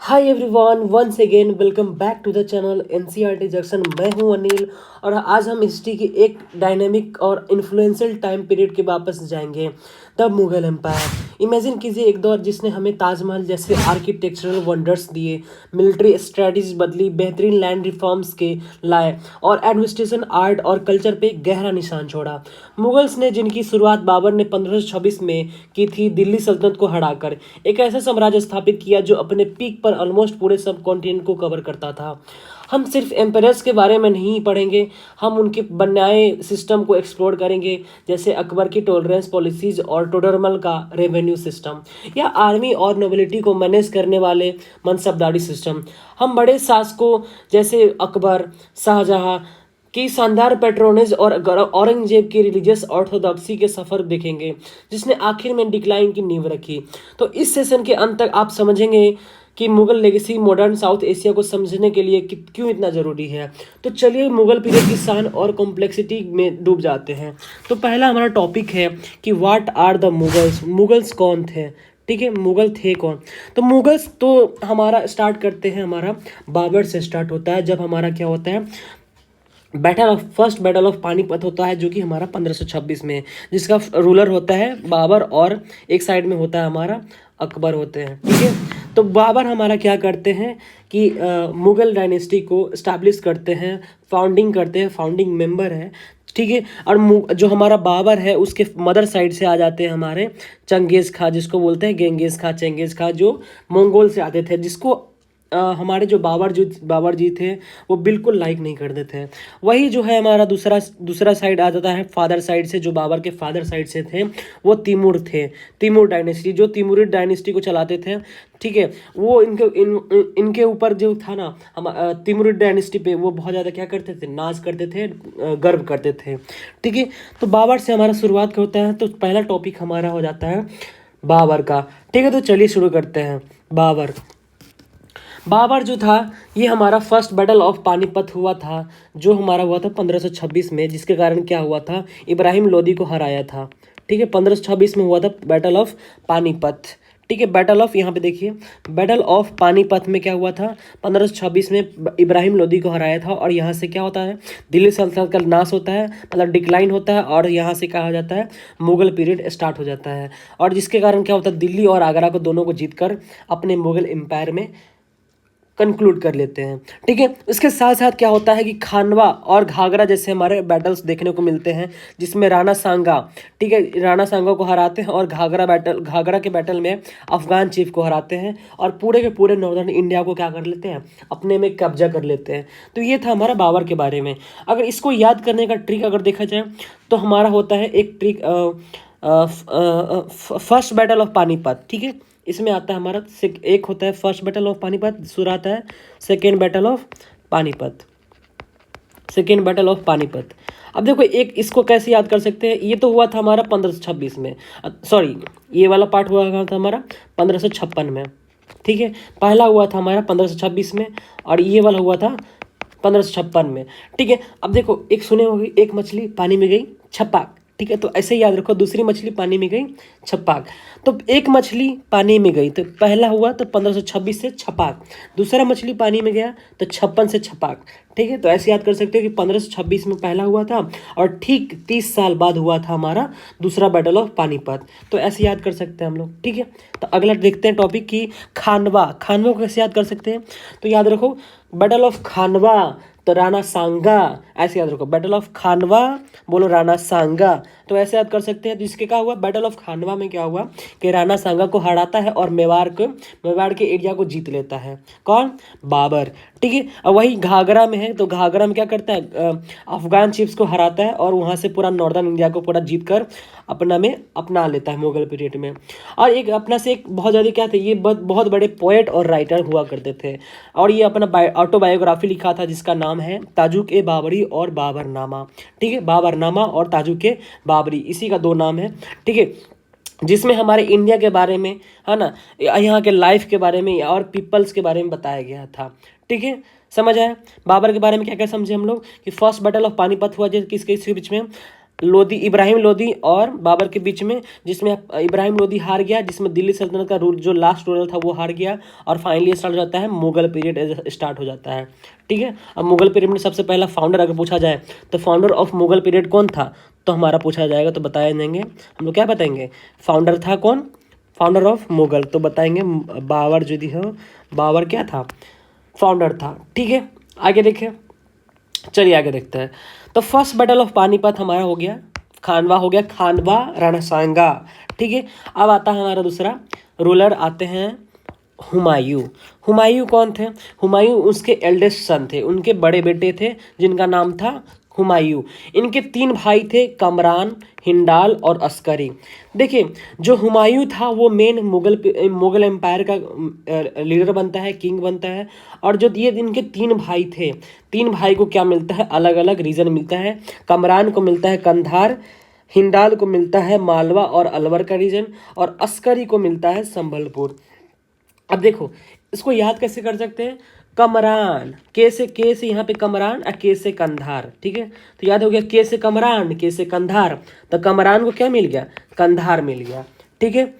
Hi everyone, once again welcome back to the channel NCERT junction. मैं हूं अनिल और आज हम हिस्ट्री की एक डायनेमिक और इन्फ्लुएंशियल टाइम पीरियड के वापस जाएंगे, द मुगल एम्पायर। इमेजिन कीजिए एक दौर जिसने हमें ताजमहल जैसे आर्किटेक्चरल वंडर्स दिए, मिलिट्री स्ट्रेटजीज बदली, बेहतरीन लैंड रिफॉर्म्स के लाए और एडमिनिस्ट्रेशन, आर्ट और कल्चर पे गहरा निशान छोड़ा। मुगल्स ने जिनकी शुरुआत बाबर ने 1526 में की थी, दिल्ली सल्तनत को हराकर एक ऐसा साम्राज्य स्थापित किया जो अपने पीक पर ऑलमोस्ट पूरे सब कॉन्टिनेंट को कवर करता था। हम सिर्फ एम्पायर्स के बारे में नहीं पढ़ेंगे, हम उनके बनाए सिस्टम को एक्सप्लोर करेंगे, जैसे अकबर की टॉलरेंस पॉलिसीज और टोडरमल का रेवेन्यू सिस्टम, या आर्मी और नोबिलिटी को मैनेज करने वाले मनसबदारी सिस्टम। हम बड़े शासकों जैसे अकबर, शाहजहां की शानदार पेट्रोनेज और औरंगजेब की रिलीजियस ऑर्थोडॉक्सी के सफ़र देखेंगे, जिसने आखिर में डिक्लाइन की नींव रखी। तो इस सेशन के अंत तक आप समझेंगे कि Mughal legacy modern south Asia को समझने के लिए क्यों इतना ज़रूरी है। तो चलिए मुगल पीरियड की शान और कॉम्प्लेक्सिटी में डूब जाते हैं। तो पहला हमारा टॉपिक है कि what are the Mughals. Mughals कौन थे? ठीक है, मुगल थे कौन? तो मुगल्स तो हमारा स्टार्ट करते हैं, हमारा बाबर से स्टार्ट होता है। जब हमारा क्या होता है, फर्स्ट बैटल ऑफ पानीपत होता है, जो कि हमारा 1526 में है, जिसका रूलर होता है बाबर और एक साइड में होता है हमारा अकबर होते हैं। ठीक है, तो बाबर हमारा क्या करते हैं कि मुगल डायनेस्टी को इस्टेब्लिश करते हैं, फाउंडिंग करते हैं, फाउंडिंग मेंबर है। ठीक है, और जो हमारा बाबर है उसके मदर साइड से आ जाते हैं हमारे चंगेज़ खां, जिसको बोलते हैं गेंगेज खां, चंगेज़ खां, जो मंगोल से आते थे, जिसको हमारे जो बाबर जी थे वो बिल्कुल लाइक नहीं करते थे। वही जो है हमारा दूसरा साइड आ जाता है फादर साइड से, जो बाबर के फादर साइड से थे वो तिमूर थे। तिमूर डायनेस्टी, जो तिमूरिड डायनेस्टी को चलाते थे। ठीक है, वो इनके ऊपर जो था ना, हम तिमूरिड डायनेस्टी पे वो बहुत ज़्यादा क्या करते थे, नाज करते थे, गर्व करते थे। ठीक है, तो बाबर से हमारा शुरुआत होता है। तो पहला टॉपिक हमारा हो जाता है बाबर का। ठीक है, तो चलिए शुरू करते हैं। बाबर जो था, ये हमारा फर्स्ट बैटल ऑफ पानीपत हुआ था, जो हमारा हुआ था 1526 में, जिसके कारण क्या हुआ था, इब्राहिम लोदी को हराया था। ठीक है, 1526 में हुआ था बैटल ऑफ पानीपत। ठीक है, बैटल ऑफ, यहाँ पे देखिए, बैटल ऑफ पानीपत में क्या हुआ था, 1526 में इब्राहिम लोदी को हराया था। और यहाँ से क्या होता है, दिल्ली सल्तनत का नाश होता है, मतलब डिक्लाइन होता है, और यहाँ से क्या हो जाता है, मुगल पीरियड स्टार्ट हो जाता है। और जिसके कारण क्या होता है, दिल्ली और आगरा को दोनों को जीतकर अपने मुगल एम्पायर में कंक्लूड कर लेते हैं। ठीक है, इसके साथ साथ क्या होता है कि खानवा और घाघरा जैसे हमारे बैटल्स देखने को मिलते हैं, जिसमें राणा सांगा, ठीक है, राणा सांगा को हराते हैं, और घाघरा के बैटल में अफगान चीफ को हराते हैं, और पूरे के पूरे नॉर्दर्न इंडिया को क्या कर लेते हैं, अपने में कब्जा कर लेते हैं। तो ये था हमारा बाबर के बारे में। अगर इसको याद करने का ट्रिक अगर देखा जाए तो हमारा होता है एक trick, first battle of Panipat. ठीक है, इसमें आता है हमारा एक होता है फर्स्ट बैटल ऑफ पानीपत, दूसरा आता है second battle of Panipat, second battle of Panipat. अब देखो, एक इसको कैसे याद कर सकते हैं, ये तो हुआ था हमारा 1526 में, सॉरी, ये वाला पार्ट हुआ था हमारा 1556 में। ठीक है, पहला हुआ था हमारा 1526 में, और ये वाला हुआ था 1556 में। ठीक है, अब देखो, एक सुने होगी, एक मछली पानी में गई छपाक। ठीक है, तो ऐसे ही याद रखो, दूसरी मछली पानी में गई छपाक। तो एक मछली पानी में गई तो पहला हुआ तो 1526 से छपाक, दूसरा मछली पानी में गया तो 56 से छपाक। ठीक है, तो ऐसे याद कर सकते हो कि 1526 में पहला हुआ था, और ठीक 30 साल बाद हुआ था हमारा दूसरा बैटल ऑफ पानीपत। तो ऐसे याद कर सकते हैं हम लोग। ठीक है, तो अगला देखते हैं टॉपिक की खानवा। खानवा को कैसे याद कर सकते हैं, तो याद रखो बैटल ऑफ खानवा तो राणा सांगा, ऐसे याद रखो, बैटल ऑफ खानवा बोलो राणा सांगा, तो ऐसे याद कर सकते हैं। तो इसके क्या हुआ, बैटल ऑफ खानवा में क्या हुआ कि राणा सांगा को हराता है और मेवाड़ के एरिया को जीत लेता है। कौन? बाबर। ठीक है, और वही घाघरा में है, तो घाघरा में क्या करता है, अफगान चीफ्स को हराता है, और वहाँ से पूरा नॉर्दर्न इंडिया को पूरा जीत कर अपना लेता है मुगल पीरियड में। और एक अपना से एक बहुत ज़्यादा क्या थे, ये बहुत बड़े पोएट और राइटर हुआ करते थे, और ये अपना ऑटोबायोग्राफी लिखा था, जिसका नाम है ताजुक ए बाबरी और बाबरनामा। ठीक है, बाबरनामा और ताजुक ए बाबरी, इसी का दो नाम है। ठीक है, जिसमें हमारे इंडिया के बारे में, है ना, यहाँ के लाइफ के बारे में और पीपल्स के बारे में बताया गया था। ठीक है, समझ आया। बाबर के बारे में क्या क्या समझे हम लोग कि फर्स्ट बैटल ऑफ पानीपत हुआ, किसके बीच में, लोदी, इब्राहिम लोदी और बाबर के बीच में, जिसमें इब्राहिम लोदी हार गया, जिसमें दिल्ली सल्तनत का रूल जो लास्ट रूलर था वो हार गया, और फाइनली स्टार्ट हो जाता है मुगल पीरियड स्टार्ट हो जाता है। ठीक है, अब मुगल पीरियड में सबसे पहला फाउंडर अगर पूछा जाए तो फाउंडर ऑफ मुगल पीरियड कौन था, तो हमारा पूछा जाएगा तो बताया देंगे हम लोग, क्या बताएंगे, फाउंडर था कौन, फाउंडर ऑफ मुगल, तो बताएंगे बाबर जो थी हो, बाबर क्या था, फाउंडर था। ठीक है, आगे देखिए, चलिए आगे देखते हैं। तो फर्स्ट बैटल ऑफ पानीपत हमारा हो गया, खानवा हो गया, खानवा रणसांगा। ठीक है, अब आता है हमारा दूसरा रूलर, आते हैं हुमायूं। हुमायूं कौन थे, हुमायूं उसके एल्डेस्ट सन थे, उनके बड़े बेटे थे जिनका नाम था हुमायूं। इनके 3 भाई थे, कमरान, हिंडाल और अस्करी। देखिए, जो हुमायूं था वो मेन मुगल एम्पायर का लीडर बनता है, किंग बनता है। और जो ये इनके 3 भाई थे, 3 भाई को क्या मिलता है, अलग अलग रीजन मिलता है। कमरान को मिलता है कंधार, हिंडाल को मिलता है मालवा और अलवर का रीजन, और अस्करी को मिलता है संबलपुर। अब देखो, इसको याद कैसे कर सकते हैं, कमरान, के से यहाँ पे कमरान और के से कंधार। ठीक है, तो याद हो गया, के से कमरान, के से कंधार, तो कमरान को क्या मिल गया, कंधार मिल गया। ठीक है,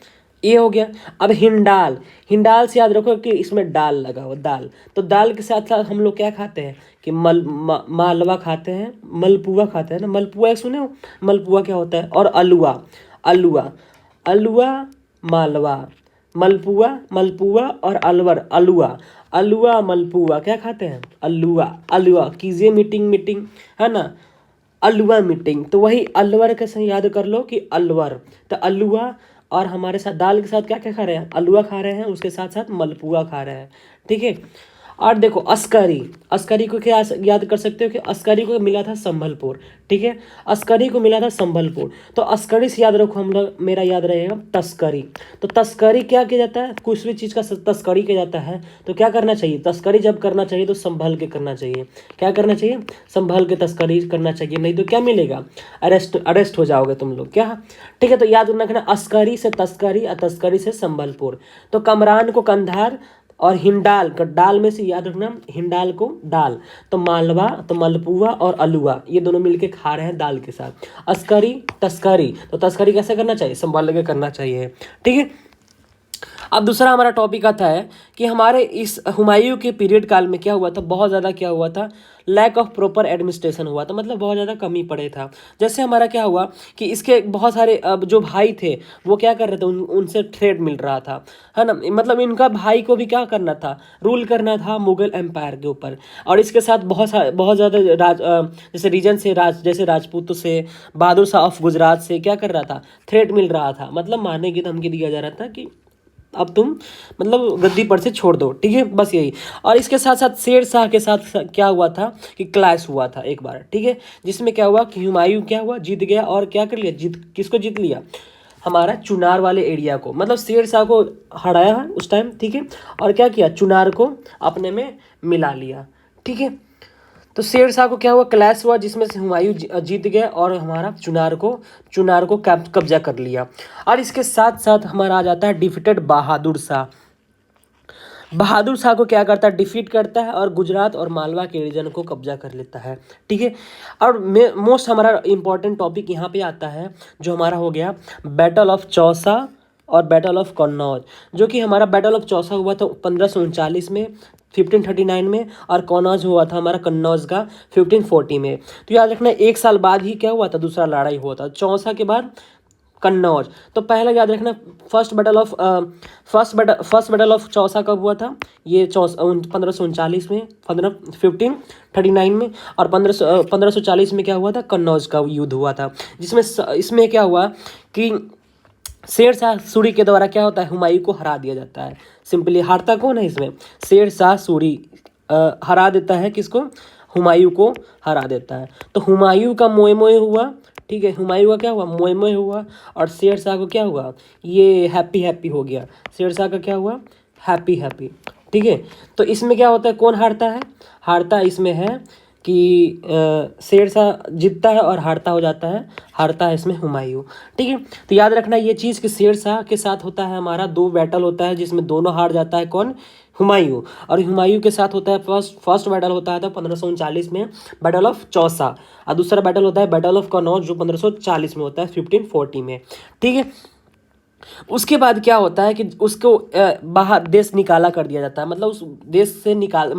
ये हो गया। अब हिंडाल, हिंडाल से याद रखो कि इसमें डाल लगा हो, दाल, तो दाल के साथ साथ हम लोग क्या खाते हैं कि मालवा खाते हैं, मलपुआ खाते हैं ना, मलपुआ सुने हो, मलपुआ क्या होता है, और अलुआ, अलुआ, अलुआ, मालवा, मलपुआ, मलपुआ और अलवर, अलुआ, अलुआ मलपुआ क्या खाते हैं, अलुआ, अलुआ कीजिए मीटिंग, मीटिंग है ना, अलुआ मीटिंग, तो वही अलवर के संग याद कर लो कि अलवर, तो अलुआ, और हमारे साथ दाल के साथ क्या क्या खा रहे हैं, अलुआ खा रहे हैं, उसके साथ साथ मलपुआ खा रहे हैं। ठीक है, और देखो अस्करी, अस्करी को क्या याद कर सकते हो कि अस्करी को मिला था संभलपुर। ठीक है, अस्करी को मिला था संभलपुर, तो अस्करी से याद रखो हम लोग, मेरा याद रहेगा तस्करी। तो तस्करी क्या किया जाता है, कुछ भी चीज़ का तस्करी किया जाता है तो क्या करना चाहिए, तस्करी जब करना चाहिए तो संभल के करना चाहिए। क्या करना चाहिए, संभल के तस्करी करना चाहिए, नहीं तो क्या मिलेगा, अरेस्ट हो जाओगे तुम लोग क्या। ठीक है, तो याद रखना, अस्करी से तस्करी और तस्करी से संभलपुर। तो कमरान को कंधार, और हिंडाल का डाल में से याद रखना, हिंडाल को दाल, तो मालवा, तो मलपुआ और अलुआ, ये दोनों मिलके खा रहे हैं दाल के साथ। अस्करी, तस्करी, तो तस्करी कैसे करना चाहिए, संभाल के करना चाहिए। ठीक है, अब दूसरा हमारा टॉपिक आता है कि हमारे इस हुमायूं के पीरियड काल में क्या हुआ था, बहुत ज़्यादा क्या हुआ था, लैक ऑफ प्रॉपर एडमिनिस्ट्रेशन हुआ था, मतलब बहुत ज़्यादा कमी पड़े था। जैसे हमारा क्या हुआ कि इसके बहुत सारे अब जो भाई थे वो क्या कर रहे थे, उनसे ट्रेड मिल रहा था, है ना, मतलब इनका भाई को भी क्या करना था, रूल करना था मुगल एम्पायर के ऊपर। और इसके साथ बहुत ज़्यादा जैसे रीजन से जैसे राजपूतों से, बहादुर शाह ऑफ गुजरात से क्या कर रहा था, थ्रेट मिल रहा था, मतलब मारने की धमकी दिया जा रहा था कि अब तुम मतलब गद्दी पर से छोड़ दो। ठीक है, बस यही। और इसके साथ साथ शेर शाह के साथ क्या हुआ था कि क्लैश हुआ था एक बार। ठीक है, जिसमें क्या हुआ कि हुमायूं क्या हुआ, जीत गया, और क्या कर लिया, किसको जीत लिया, हमारा चुनार वाले एरिया को, मतलब शेर शाह को हराया उस टाइम। ठीक है, और क्या किया, चुनार को अपने में मिला लिया। ठीक है, तो शेर शाह को क्या हुआ, क्लैश हुआ, जिसमें से हुमायूं जीत गए और हमारा चुनार को कब्जा कर लिया। और इसके साथ साथ हमारा आ जाता है डिफीटेड बहादुर शाह। बहादुर शाह को क्या करता है, डिफीट करता है और गुजरात और मालवा के रीजन को कब्जा कर लेता है। ठीक है, और मोस्ट हमारा इंपॉर्टेंट टॉपिक यहाँ पे आता है, जो हमारा हो गया बैटल ऑफ चौसा और बैटल ऑफ कन्नौज। जो कि हमारा बैटल ऑफ चौसा हुआ था 1539 में, 1539 में, और कन्नौज हुआ था हमारा, कन्नौज का 1540 में। तो याद रखना, एक साल बाद ही क्या हुआ था, दूसरा लड़ाई हुआ था, चौसा के बाद कन्नौज। तो पहला याद रखना, फर्स्ट बैटल ऑफ चौसा कब हुआ था, ये 1539 में, 1539 में, और 1540 में क्या हुआ था, कन्नौज का युद्ध हुआ था। जिसमें इसमें क्या हुआ कि शेर शाह सूरी के द्वारा क्या होता है, हुमायूं को हरा दिया जाता है। सिंपली हारता कौन है इसमें, शेर शाह सूरी हरा देता है, किसको, हुमायूं को हरा देता है। तो हुमायूं का मोए मोए हुआ। ठीक है, हुमायूं का क्या हुआ, मोए मोए हुआ, और शेर शाह को क्या हुआ, ये हैप्पी हैप्पी हो गया। शेर शाह का क्या हुआ, हैप्पी हैप्पी। ठीक है, तो इसमें क्या होता है, कौन हारता है, हारता इसमें है कि शेरशाह जीतता है और हारता हो जाता है, हारता है इसमें हुमायूं। ठीक है, तो याद रखना ये चीज़ कि शेरशाह के साथ होता है हमारा 2 बैटल होता है जिसमें दोनों हार जाता है कौन, हुमायूं। और हुमायूं के साथ होता है फर्स्ट बैटल होता है तो 1539 में बैटल ऑफ चौसा, और दूसरा बैटल होता है बैटल ऑफ कनौज जो 1540 में होता है 1540 में। ठीक है, उसके बाद क्या होता है कि उसको बाहर देश निकाला कर दिया जाता है, मतलब उस देश से निकाल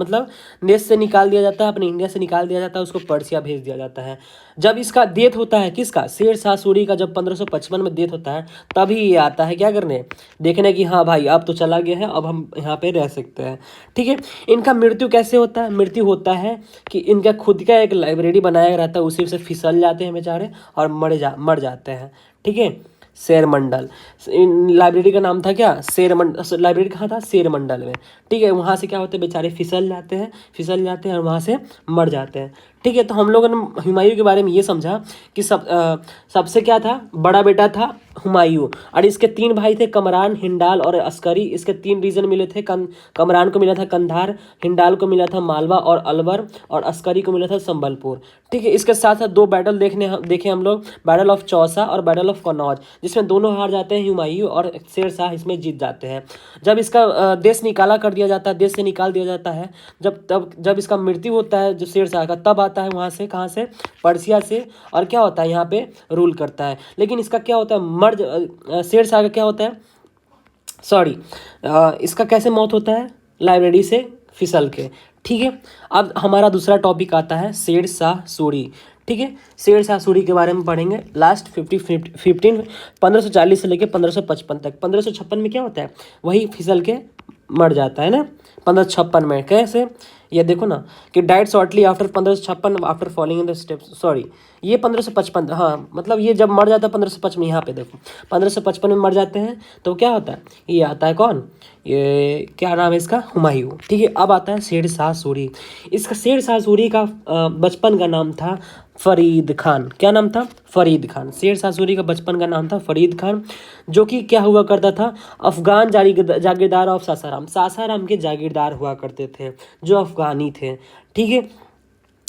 दिया जाता है, अपने इंडिया से निकाल दिया जाता है, उसको पर्सिया भेज दिया जाता है। जब इसका डेथ होता है किसका, शेरशाह सूरी का, जब 1555 में डेथ होता है तभी ये आता है क्या करने, देखने कि हाँ भाई अब तो चला गया है, अब हम यहाँ पे रह सकते हैं। ठीक है, इनका मृत्यु कैसे होता है, मृत्यु होता है कि इनका खुद का एक लाइब्रेरी बनाया रहता है, उसी से फिसल जाते हैं बेचारे और मर जाते हैं। ठीक है, शेर मंडल, लाइब्रेरी का नाम था क्या, शेर मंडल, लाइब्रेरी कहाँ था, शेर मंडल में। ठीक है, वहाँ से क्या होते हैं बेचारे फिसल जाते हैं और वहाँ से मर जाते हैं। ठीक है, तो हम लोगों ने हुमायूं के बारे में ये समझा कि सबसे क्या था, बड़ा बेटा था हुमायूं, और इसके 3 भाई थे, कमरान, हिंडाल और अस्करी। इसके 3 रीजन मिले थे, कमरान को मिला था कंधार, हिंडाल को मिला था मालवा और अलवर, और अस्करी को मिला था संबलपुर। ठीक है, इसके साथ साथ 2 बैटल देखे हम लोग, बैटल ऑफ चौसा और बैटल ऑफ कनौज, जिसमें दोनों हार जाते हैं हुमायूं और शेरशाह इसमें जीत जाते हैं। जब इसका देश निकाला कर दिया जाता है, देश से निकाल दिया जाता है, जब इसका मृत्यु होता है जो शेरशाह का, तब आता है वहाँ से, कहाँ से, पर्सिया से, और क्या होता है यहाँ पे रूल करता है। लेकिन इसका क्या होता है, शेरशाह का क्या होता है, सॉरी, इसका कैसे मौत होता है, लाइब्रेरी से फिसल के। ठीक है, अब हमारा दूसरा टॉपिक आता है शेरशाह सूरी। ठीक है, शेरशाह सूरी के बारे में पढ़ेंगे लास्ट 1540 से लेकर 1555 तक। 1556 में क्या होता है, वही फिसल के मर जाता है ना, 1556 में कैसे, ये देखो ना कि diet shortly after 1556 after following in the steps, sorry ये 1555, हाँ मतलब ये जब मर जाता है 1555, यहाँ पे देखो 1555 में मर जाते हैं, तो क्या होता है, ये आता है कौन, ये क्या नाम है इसका, हुमायूं। ठीक है, अब आता है शेरशाह सूरी। इसका शेरशाह सूरी का बचपन का नाम था फरीद खान। क्या नाम था, फरीद खान। शेरशाह सूरी का बचपन का नाम था फरीद खान, जो कि क्या हुआ करता था, अफगान जागीरदार ऑफ सासाराम, सासाराम के जागीरदार हुआ करते थे जो अफगानी थे। ठीक है,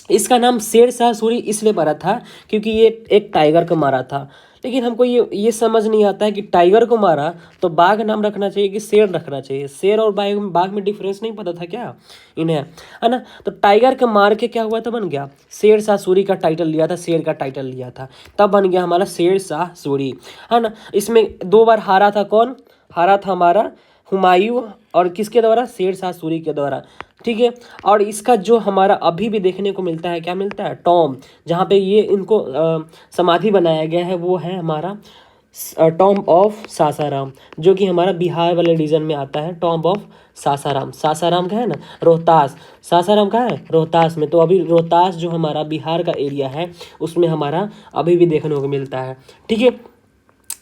इसका नाम शेरशाह सूरी इसलिए पड़ा था क्योंकि ये एक टाइगर को मारा था। लेकिन हमको ये समझ नहीं आता है कि टाइगर को मारा तो बाघ नाम रखना चाहिए कि शेर रखना चाहिए, शेर और बाघ में डिफरेंस नहीं पता था क्या इन्हें, है ना। तो टाइगर के मार के क्या हुआ था, बन गया शेरशाह सूरी का टाइटल लिया था, शेर का टाइटल लिया था, तब बन गया हमारा शेरशाह सूरी, है ना। इसमें 2 बार हारा था, कौन हारा था, हमारा हुमायूं, और किसके द्वारा, शेरशाह सूरी के द्वारा। ठीक है, और इसका जो हमारा अभी भी देखने को मिलता है, क्या मिलता है, टॉम, जहाँ पे ये इनको समाधि बनाया गया है, वो है हमारा टॉम्ब ऑफ सासाराम, जो कि हमारा बिहार वाले रीजन में आता है। टॉम्ब ऑफ सासाराम, सासाराम का है ना रोहतास, सासाराम का है रोहतास में, तो अभी रोहतास जो हमारा बिहार का एरिया है उसमें हमारा अभी भी देखने को मिलता है। ठीक है,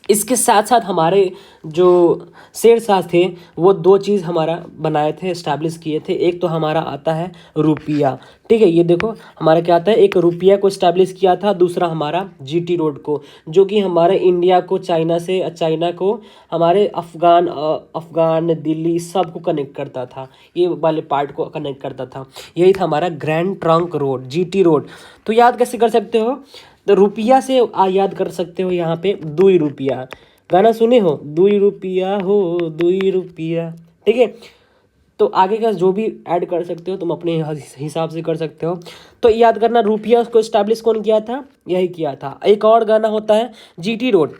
इसके साथ साथ हमारे जो शेरशाह थे वो 2 चीज़ हमारा बनाए थे, इस्टेब्लिश किए थे। एक तो हमारा आता है रुपया, ठीक है, ये देखो हमारा क्या आता है, एक रुपया को इस्टेब्लिश किया था, दूसरा हमारा जीटी रोड को, जो कि हमारे इंडिया को चाइना को हमारे अफ़गान दिल्ली सब को कनेक्ट करता था, ये वाले पार्ट को कनेक्ट करता था। यही था हमारा grand trunk road, GT road. तो याद कैसे कर सकते हो, तो रुपया से याद कर सकते हो, यहाँ पे 2 रुपया, गाना सुने हो, 2 रुपया हो 2 रुपया। ठीक है, तो आगे का जो भी ऐड कर सकते हो तुम अपने हिसाब से कर सकते हो। तो याद करना, रुपया को इस्टेब्लिश कौन किया था, यही किया था। एक और गाना होता है जीटी रोड,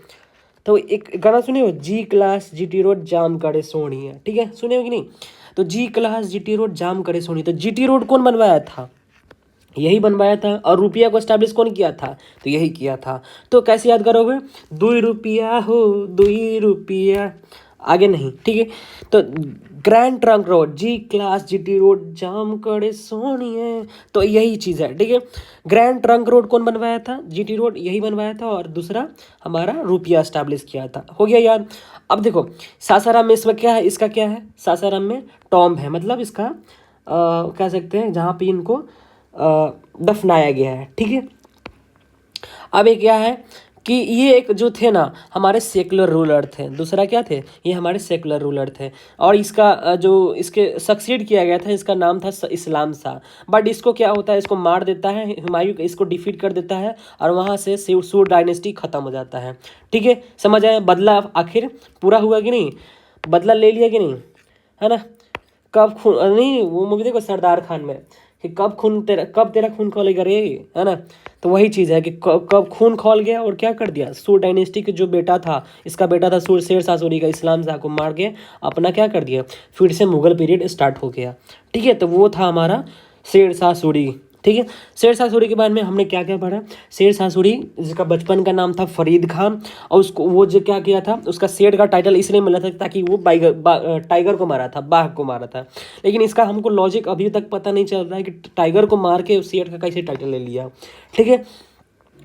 तो एक गाना सुने हो, जी क्लास जीटी रोड जाम करे सोनिया, ठीक है, सुने हो कि नहीं। तो जी क्लास जीटी रोड जाम करे सोनिया, तो जीटी रोड कौन बनवाया था, यही बनवाया था। और रुपया को एस्टैब्लिश कौन किया था, तो यही किया था। तो कैसे याद करोगे, 2 रुपया हो 2 रुपया, आगे नहीं। ठीक है, तो ग्रैंड ट्रंक रोड, जी क्लास जीटी रोड जाम करे सोनिए, तो यही चीज़ है। ठीक है, ग्रैंड ट्रंक रोड कौन बनवाया था, जीटी रोड यही बनवाया था, और दूसरा हमारा रुपया एस्टैब्लिश किया था। हो गया याद। अब देखो सासाराम में इसमें क्या है, इसका क्या है, सासाराम में टॉम्ब है, मतलब इसका कह सकते हैं जहाँ पे इनको दफनाया गया है। ठीक है, अब ये क्या है कि ये एक जो थे ना हमारे सेकुलर रूलर थे। दूसरा क्या थे, ये हमारे सेकुलर रूलर थे। और इसका जो इसके सक्सीड किया गया था, इसका नाम था इस्लाम शाह। बट इसको क्या होता है, इसको मार देता है हुमायूं, इसको डिफीट कर देता है और वहाँ से सूर डायनेस्टी खत्म हो जाता है। ठीक है, समझ आए, बदला आखिर पूरा हुआ कि नहीं, बदला ले लिया कि नहीं, है ना। कब खून, नहीं वो मूवी देखो सरदार खान में, कि कब तेरा खून खोलेगा रे, है ना। तो वही चीज़ है कि कब खून खोल गया और क्या कर दिया, सूर डायनेस्टी के जो बेटा था, इसका बेटा था शेर शाह सूरी का, इस्लाम शाह को मार के अपना क्या कर दिया, फिर से मुगल पीरियड स्टार्ट हो गया। ठीक है, तो वो था हमारा शेर शाह सूरी। ठीक है, शेर शाह सूरी के बारे में हमने क्या क्या पढ़ा। शेर शाह सूरी जिसका बचपन का नाम था फरीद खान, और उसको वो जो क्या किया था, उसका शेर का टाइटल इसलिए मिला था ताकि वो टाइगर को मारा था, बाघ को मारा था। लेकिन इसका हमको लॉजिक अभी तक पता नहीं चल रहा है कि टाइगर को मार के उस शेर का कैसे टाइटल ले लिया। ठीक है,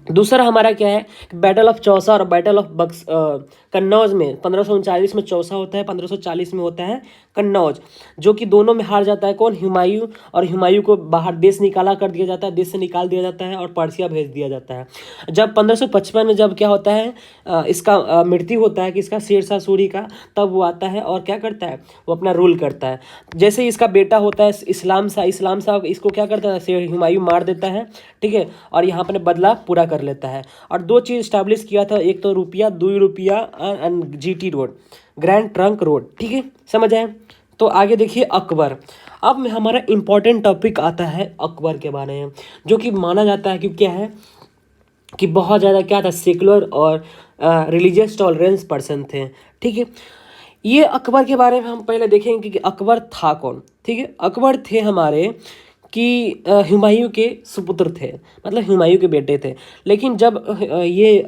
दूसरा हमारा क्या है, बैटल ऑफ चौसा और बैटल ऑफ कन्नौज में 1539 में चौसा होता है, 1540 में होता है कन्नौज, जो कि दोनों में हार जाता है कौन, हुमायूं। और हुमायूं को बाहर देश निकाला कर दिया जाता है, देश से निकाल दिया जाता है और पर्सिया भेज दिया जाता है। जब 1555 में जब क्या होता है, इसका मृत्यु होता है कि इसका शेर शाह सूरी का, तब वो आता है और क्या करता है, वो अपना रूल करता है। जैसे ही इसका बेटा होता है इस्लाम शाह इसको क्या करता है, शेर हुमायूं मार देता है। ठीक है, और यहाँ अपने बदला पूरा कर लेता है। और दो चीज़ स्टैब्लिश किया था, एक तो रुपया, 2 रुपया and GT road, grand trunk road. ठीक है, समझ आए। तो आगे देखिए अकबर। अब में हमारा इंपॉर्टेंट टॉपिक आता है अकबर के बारे में, जो कि माना जाता है कि क्या है, कि बहुत ज़्यादा क्या था, सेकुलर और रिलीजियस टॉलरेंस पर्सन थे। ठीक है, ये अकबर के बारे में हम पहले देखेंगे कि अकबर था कौन। ठीक है, अकबर थे हमारे कि हुमायूं के सुपुत्र थे, मतलब हुमायूं के बेटे थे। लेकिन जब ये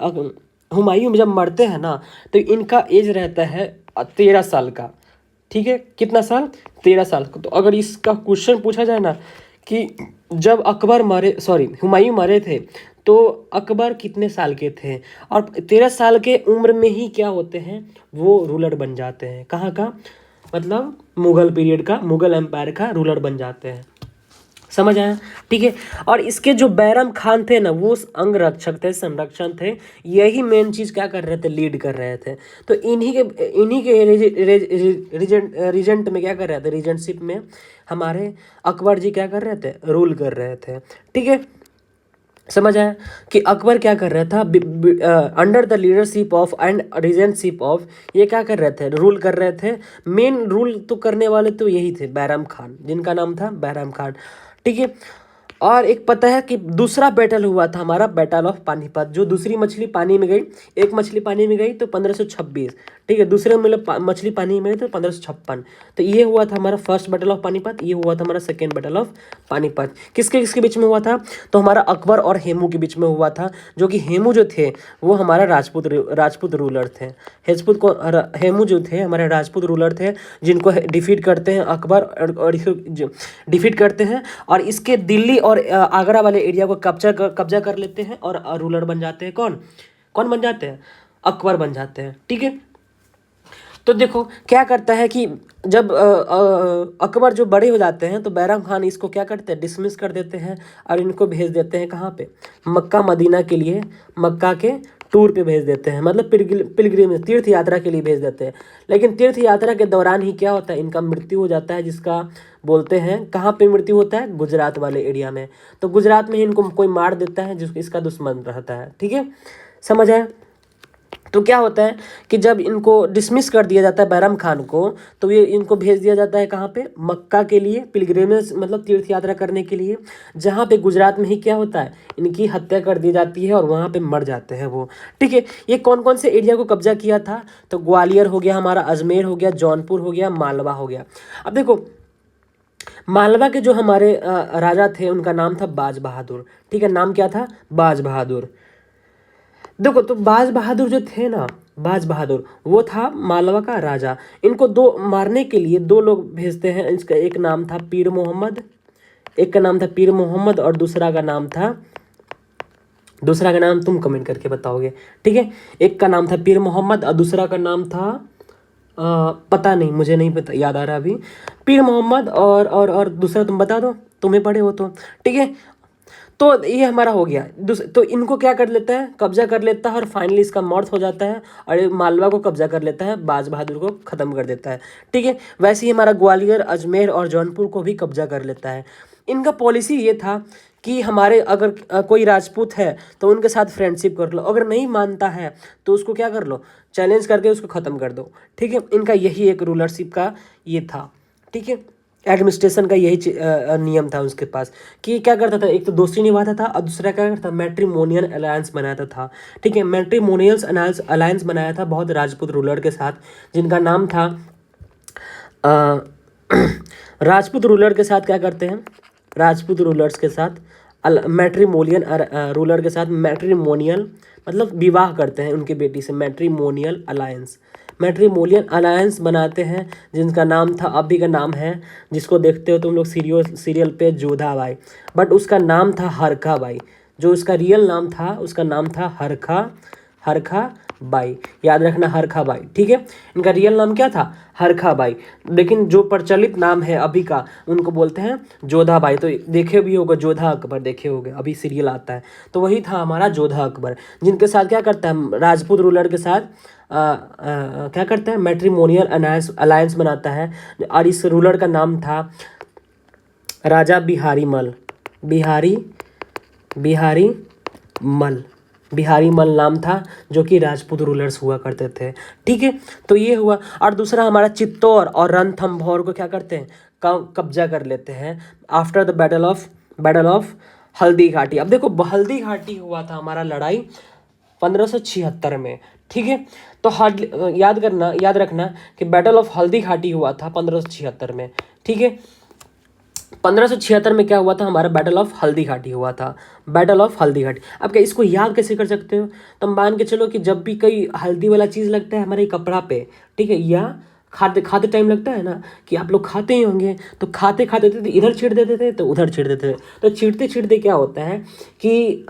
हुमायूं जब मरते हैं ना, तो इनका एज रहता है 13 साल का। ठीक है, कितना साल, 13 साल। तो अगर इसका क्वेश्चन पूछा जाए ना कि जब अकबर मरे, सॉरी हुमायूं मरे थे, तो अकबर कितने साल के थे, और 13 साल के उम्र में ही क्या होते हैं, वो रूलर बन जाते हैं। कहाँ का, मतलब मुगल पीरियड का, मुगल एम्पायर का रूलर बन जाते हैं। समझ आया। ठीक है, और इसके जो बैरम खान थे ना, वो अंग रक्षक थे, संरक्षण थे, यही मेन चीज़ क्या कर रहे थे, लीड कर रहे थे। तो इन्हीं के रीजेंट में क्या कर रहे थे, रीजेंटशिप में हमारे अकबर जी क्या कर रहे थे, रूल कर रहे थे। ठीक है, समझ आया कि अकबर क्या कर रहा था, under the leadership of and regentship of, ये क्या कर रहे थे, रूल कर रहे थे। मेन रूल तो करने वाले तो यही थे, बैरम खान, जिनका नाम था बैरम खान। ठीक है, और एक पता है कि दूसरा बैटल हुआ था हमारा, बैटल ऑफ पानीपत, जो दूसरी मछली पानी में गई, एक मछली पानी में गई तो 1526। ठीक है, दूसरे में मछली पानी में गई तो 1556। तो ये हुआ था हमारा फर्स्ट बैटल ऑफ पानीपत, ये हुआ था हमारा सेकेंड बैटल ऑफ पानीपत। किसके किसके बीच में हुआ था, तो हमारा अकबर और हेमू के बीच में हुआ था। जो कि हेमू जो थे वो हमारा राजपूत रूलर थे। हेमू जो थे हमारे राजपूत रूलर थे, जिनको डिफीट करते हैं अकबर, और डिफीट करते हैं, और इसके दिल्ली और आगरा वाले एरिया को कब्जा कर लेते हैं, और रूलर बन जाते हैं कौन, कौन बन जाते हैं, अकबर बन जाते हैं। ठीक है, तो देखो क्या करता है कि जब अकबर जो बड़े हो जाते हैं, तो बैरम खान इसको क्या करते हैं, डिसमिस कर देते हैं, और इनको भेज देते हैं कहाँ पे, मक्का मदीना के लिए, मक्का के टूर पे भेज देते हैं, मतलब पिलग्रिम तीर्थ यात्रा के लिए भेज देते हैं। लेकिन तीर्थ यात्रा के दौरान ही क्या होता है, इनका मृत्यु हो जाता है, जिसका बोलते हैं कहाँ पे मृत्यु होता है, गुजरात वाले एरिया में। तो गुजरात में ही इनको कोई मार देता है, जिसको इसका दुश्मन रहता है। ठीक है, समझ आया। तो क्या होता है कि जब इनको डिसमिस कर दिया जाता है बैरम खान को, तो ये इनको भेज दिया जाता है कहाँ पे, मक्का के लिए, पिलग्रिमेज मतलब तीर्थ यात्रा करने के लिए, जहाँ पे गुजरात में ही क्या होता है, इनकी हत्या कर दी जाती है और वहाँ पे मर जाते हैं वो। ठीक है, ये कौन कौन से एरिया को कब्जा किया था, तो ग्वालियर हो गया हमारा, अजमेर हो गया, जौनपुर हो गया, मालवा हो गया। अब देखो मालवा के जो हमारे राजा थे, उनका नाम था बाज बहादुर। ठीक है, नाम क्या था, बाज बहादुर। देखो तो बाज बहादुर जो थे ना, बाज बहादुर वो था मालवा का राजा। इनको दो मारने के लिए दो लोग भेजते हैं, इसका एक नाम था पीर मोहम्मद, एक का नाम था पीर मोहम्मद, और दूसरा का नाम तुम कमेंट करके बताओगे। ठीक है, एक का नाम था पीर मोहम्मद और दूसरा का नाम था पता नहीं, मुझे नहीं पता, याद आ रहा अभी, पीर मोहम्मद और दूसरा तुम बता दो, तुम्हें पढ़े हो तो। ठीक है, तो ये हमारा हो गया। तो इनको क्या कर लेता है, कब्जा कर लेता है और फाइनली इसका मौत हो जाता है और ये मालवा को कब्जा कर लेता है, बाज बहादुर को ख़त्म कर देता है। ठीक है, वैसे ही हमारा ग्वालियर, अजमेर और जौनपुर को भी कब्जा कर लेता है। इनका पॉलिसी ये था कि हमारे अगर कोई राजपूत है तो उनके साथ फ्रेंडशिप कर लो, अगर नहीं मानता है तो उसको क्या कर लो, चैलेंज करके उसको ख़त्म कर दो। ठीक है, इनका यही एक रूलरशिप का ये था। ठीक है, एडमिनिस्ट्रेशन का यही नियम था उसके पास कि क्या करता था, एक तो दोस्ती निभाता था और दूसरा क्या करता था, मैट्रिमोनियल अलायंस बनाता था। ठीक है, मैट्रिमोनियल अलायंस बनाया था बहुत राजपूत रूलर के साथ, जिनका नाम था अ, राजपूत रूलर के साथ क्या करते हैं, राजपूत रूलर्स के साथ मैट्रिमोनियल रूलर के साथ मैट्रिमोनियल मतलब विवाह करते हैं उनकी बेटी से, मैट्रिमोनियल अलायंस, मैट्रिमोनियल अलायंस बनाते हैं, जिनका नाम था, अभी का नाम है, जिसको देखते हो तुम लोग सीरियल पे, जोधा बाई, बट उसका नाम था हरखा बाई। जो उसका रियल नाम था उसका नाम था हरखा, हरखा बाई, याद रखना, हरखा बाई। ठीक है, इनका रियल नाम क्या था, हरखा बाई, लेकिन जो प्रचलित नाम है अभी का उनको बोलते हैं जोधा बाई। तो देखे भी होगा जोधा अकबर, देखे होगे, अभी सीरियल आता है, तो वही था हमारा जोधा अकबर, जिनके साथ क्या करता है, राजपूत रूलर के साथ क्या करता है, मैट्रिमोनियल अलायंस बनाता है। और इस रूलर का नाम था राजा बिहारी मल, बिहारी बिहारी मल, बिहारी मल नाम था, जो कि राजपूत रूलर्स हुआ करते थे। ठीक है, तो ये हुआ। और दूसरा हमारा चित्तौड़ और रणथंभौर को क्या करते हैं, कब्जा कर लेते हैं after the battle of Haldi Ghati. अब देखो, हल्दी घाटी हुआ था हमारा लड़ाई 1576 में। ठीक है, तो याद रखना कि बैटल ऑफ हल्दी घाटी हुआ था 1576 में। ठीक है, 1576 में क्या हुआ था, हमारा बैटल ऑफ हल्दी घाटी हुआ था, बैटल ऑफ हल्दी घाटी। अब क्या इसको याद कैसे कर सकते हो, तुम मान के चलो कि जब भी कोई हल्दी वाला चीज़ लगता है हमारे कपड़ा पे, ठीक है, या खाते खाते टाइम लगता है ना, कि आप लोग खाते ही होंगे, तो खाते खाते थे, इधर छीट देते थे तो उधर छीट देते थे, तो छीटते छीटते क्या होता है कि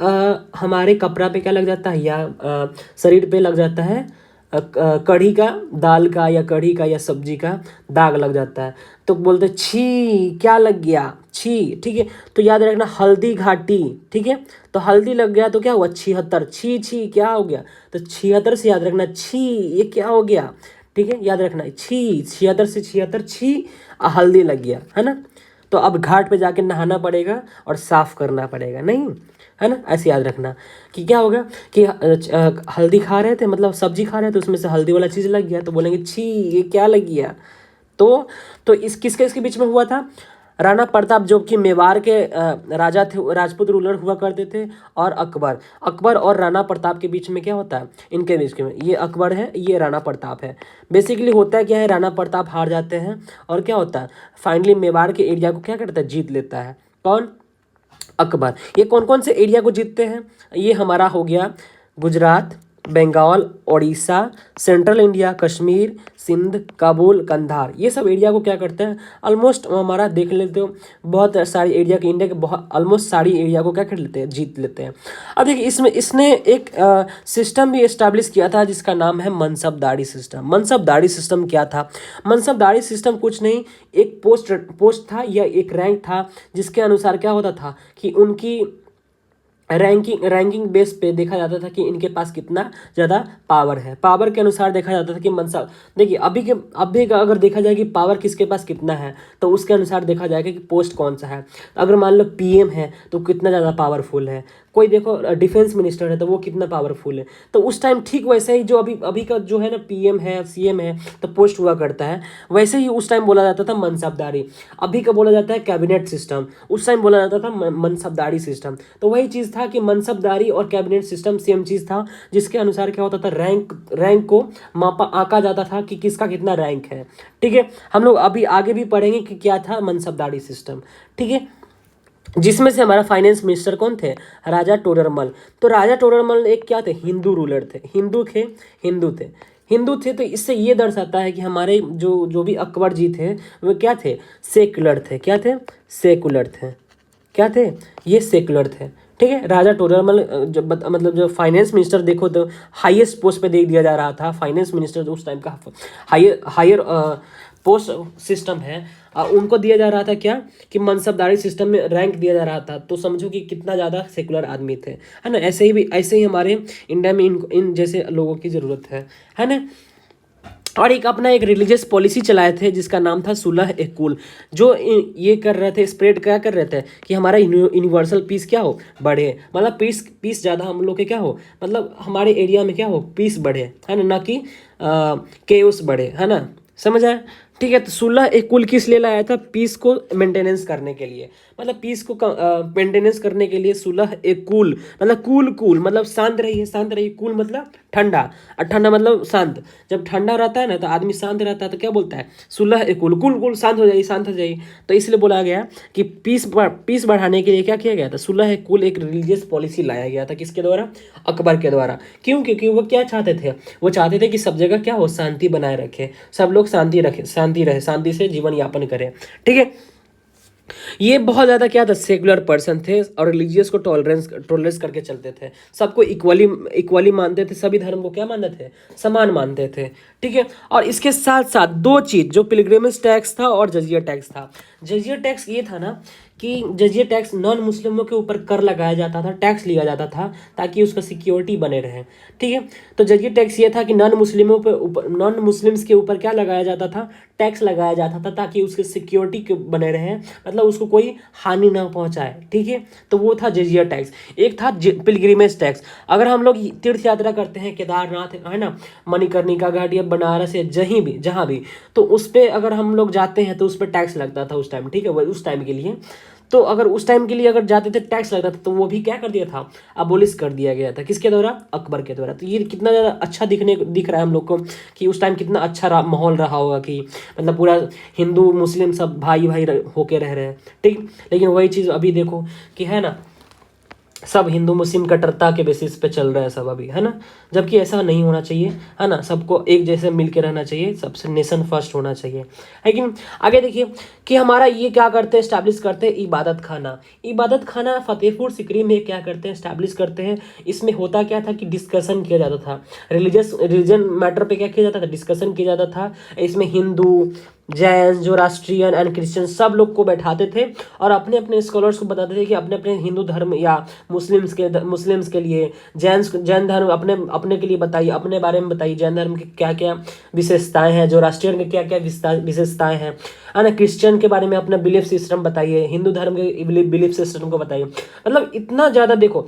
हमारे कपड़ा पे क्या लग जाता है, या शरीर पे लग जाता है, कढ़ी का, दाल का या कढ़ी का या सब्जी का दाग लग जाता है, तो बोलते छी क्या लग गया, छी। ठीक है, तो याद रखना हल्दी घाटी। ठीक है, तो हल्दी लग गया तो क्या हुआ, 76, छी छी क्या हो गया, तो 76 से याद रखना छी, ये क्या हो गया। ठीक है, याद रखना छी, 76 से 76 छी, हल्दी लग गया, है ना। तो अब घाट पे जाके नहाना पड़ेगा और साफ करना पड़ेगा, नहीं है ना, ऐसे याद रखना कि क्या होगा कि हल्दी खा रहे थे, मतलब सब्जी खा रहे थे, उसमें से हल्दी वाला चीज़ लग गया, तो बोलेंगे छी ये क्या लग गया। तो इस किसके इसके बीच में हुआ था, राणा प्रताप जो कि मेवाड़ के राजा थे, राजपूत रूलर हुआ करते थे, और अकबर और राणा प्रताप के बीच में क्या होता है, इनके बीच में, ये अकबर है, ये राणा प्रताप है। बेसिकली होता है क्या है, राणा प्रताप हार जाते हैं और क्या होता है, फाइनली मेवाड़ के एरिया को क्या करता है, जीत लेता है, कौन, अकबर। ये कौन कौन से एरिया को जीतते हैं, ये हमारा हो गया गुजरात, बंगाल, उड़ीसा, सेंट्रल इंडिया, कश्मीर, सिंध, काबुल, कंधार, ये सब एरिया को क्या करते हैं, ऑलमोस्ट हमारा देख लेते हो, बहुत सारी एरिया के, इंडिया के बहुत ऑलमोस्ट सारी एरिया को क्या कर लेते हैं, जीत लेते हैं। अब देखिए, इसमें इसने एक सिस्टम भी इस्टेब्लिश किया था जिसका नाम है मनसबदारी सिस्टम। मनसबदारी सिस्टम क्या था, मनसबदारी सिस्टम कुछ नहीं, एक पोस्ट था या एक रैंक था, जिसके अनुसार क्या होता था कि उनकी रैंकिंग बेस पे देखा जाता था कि इनके पास कितना ज़्यादा पावर है, पावर के अनुसार देखा जाता था कि मनसा, देखिए अभी का अगर देखा जाए कि पावर किसके पास कितना है, तो उसके अनुसार देखा जाएगा कि पोस्ट कौन सा है। अगर मान लो पीएम है तो कितना ज़्यादा पावरफुल है, कोई देखो डिफेंस मिनिस्टर है तो वो कितना पावरफुल है, तो उस टाइम ठीक वैसे ही जो अभी का जो है ना, पीएम है, सीएम है, तो पोस्ट हुआ करता है, वैसे ही उस टाइम बोला जाता था मनसबदारी। अभी का बोला जाता है कैबिनेट सिस्टम, उस टाइम बोला जाता था मनसबदारी सिस्टम। तो वही चीज़ था कि मनसबदारी और कैबिनेट सिस्टम सेम चीज़ था, जिसके अनुसार क्या होता था, रैंक को आंका जाता था कि किसका कितना रैंक है। ठीक है, हम लोग अभी आगे भी पढ़ेंगे कि क्या था मनसबदारी सिस्टम। ठीक है, जिसमें से हमारा फाइनेंस मिनिस्टर कौन थे, राजा टोडरमल। तो राजा टोडरमल एक क्या थे, हिंदू रूलर थे, हिंदू थे। तो इससे ये दर्शाता है कि हमारे जो भी अकबर जी थे वो क्या थे, सेकुलर थे, क्या थे, सेकुलर थे, क्या थे, ये सेकुलर थे। ठीक है, राजा टोडरमल मतलब जो फाइनेंस मिनिस्टर देखो तो हाईएस्ट पोस्ट पे दे दिया जा रहा था, फाइनेंस मिनिस्टर जो उस टाइम का हायर पोस्ट सिस्टम है, उनको दिया जा रहा था क्या कि मनसबदारी सिस्टम में रैंक दिया जा रहा था। तो समझो कि कितना ज़्यादा सेकुलर आदमी थे, है ना। ऐसे ही हमारे इंडिया में इन जैसे लोगों की ज़रूरत है ना। और एक रिलीजियस पॉलिसी चलाए थे जिसका नाम था सुलह ए कुल, जो ये कर रहे थे, स्प्रेड क्या कर रहे थे कि हमारा यूनिवर्सल पीस क्या हो, बढ़े। मतलब पीस ज़्यादा हम लोग के क्या हो, मतलब हमारे एरिया में क्या हो, पीस बढ़े, है ना कि केओस बढ़े, है ना। समझ आया, ठीक है। तो सुलह ए कुल किस लिए लाया था, पीस को मेंटेनेंस करने के लिए, मतलब पीस को मेंटेनेंस करने के लिए सुलह ए कुल, मतलब कूल मतलब शांत रहिए, कूल मतलब ठंडा, और ठंडा मतलब शांत। जब ठंडा रहता है ना तो आदमी शांत रहता है, तो क्या बोलता है, सुलह ए कुल शांत हो जाइए। तो इसलिए बोला गया कि पीस बढ़ाने के लिए क्या किया गया था, सुलह ए कुल एक रिलीजियस पॉलिसी लाया गया था, किसके द्वारा, अकबर के द्वारा। क्यों, क्योंकि वो क्या चाहते थे, वो चाहते थे कि सब जगह क्या हो, शांति बनाए रखे, सब लोग शांति से जीवन यापन करें, ठीक है। ये बहुत ज़्यादा क्या था, सेकुलर पर्सन थे और रिलीजियस को टॉलरेंस करके चलते थे, सबको इक्वली मानते थे, सभी धर्म को क्या मानते थे, समान मानते थे, ठीक है। और इसके साथ साथ दो चीज़, जो पिलग्रिमेज टैक्स था और जजिया टैक्स था। जजिया टैक्स ये था ना कि जजिया टैक्स नॉन मुस्लिमों के ऊपर कर लगाया जाता था, टैक्स लिया जाता था, ताकि उसका सिक्योरिटी बने रहे, ठीक है। तो जजिया टैक्स ये था कि नॉन मुस्लिम्स के ऊपर क्या लगाया जाता था, टैक्स लगाया जाता था, ताकि उसके सिक्योरिटी बने रहे, मतलब उसको कोई हानि ना पहुंचाए, ठीक है। तो वो था जजिया टैक्स। एक था पिलग्रिमेज टैक्स। अगर हम लोग तीर्थ यात्रा करते हैं, केदारनाथ है ना, मणिकर्णिका घाट या बनारस या जहाँ भी, तो उस पर अगर हम लोग जाते हैं तो उस पर टैक्स लगता था उस टाइम, ठीक है। उस टाइम के लिए, तो अगर उस टाइम के लिए अगर जाते थे टैक्स लगता था, तो वो भी क्या कर दिया था, अबोलिश कर दिया गया था, किसके द्वारा, अकबर के द्वारा। तो ये कितना ज़्यादा अच्छा दिख रहा है हम लोग को कि उस टाइम कितना अच्छा माहौल रहा होगा, कि मतलब पूरा हिंदू मुस्लिम सब भाई होके रह रहे हैं, ठीक। लेकिन वही चीज़ अभी देखो कि है ना, सब हिंदू मुस्लिम कट्टरता के बेसिस पे चल रहा है सब अभी, है ना। जबकि ऐसा नहीं होना चाहिए, है ना, सबको एक जैसे मिल के रहना चाहिए, सबसे नेशन फर्स्ट होना चाहिए, लेकिन आगे देखिए कि हमारा ये क्या करते हैं, स्टैब्लिश करते हैं इबादत खाना फतेहपुर सिकरी में क्या करते हैं, स्टैब्लिश करते हैं। इसमें होता क्या था कि डिस्कशन किया जाता था, रिलीजन मैटर पे क्या किया जाता था, डिस्कशन किया जाता था। इसमें हिंदू, जैन, जो राष्ट्रियन एंड क्रिश्चियन, सब लोग को बैठाते थे और अपने अपने स्कॉलर्स को बताते थे कि अपने अपने हिंदू धर्म या मुस्लिम्स के लिए, जैन धर्म अपने के लिए बताइए, अपने बारे में बताइए, जैन धर्म की क्या क्या विशेषताएं हैं, जो राष्ट्रियन की क्या क्या विशेषताएं हैं, है ना। क्रिश्चियन के बारे में अपना बिलीफ सिस्टम बताइए, हिंदू धर्म के बिलीफ सिस्टम को बताइए। मतलब इतना ज़्यादा देखो,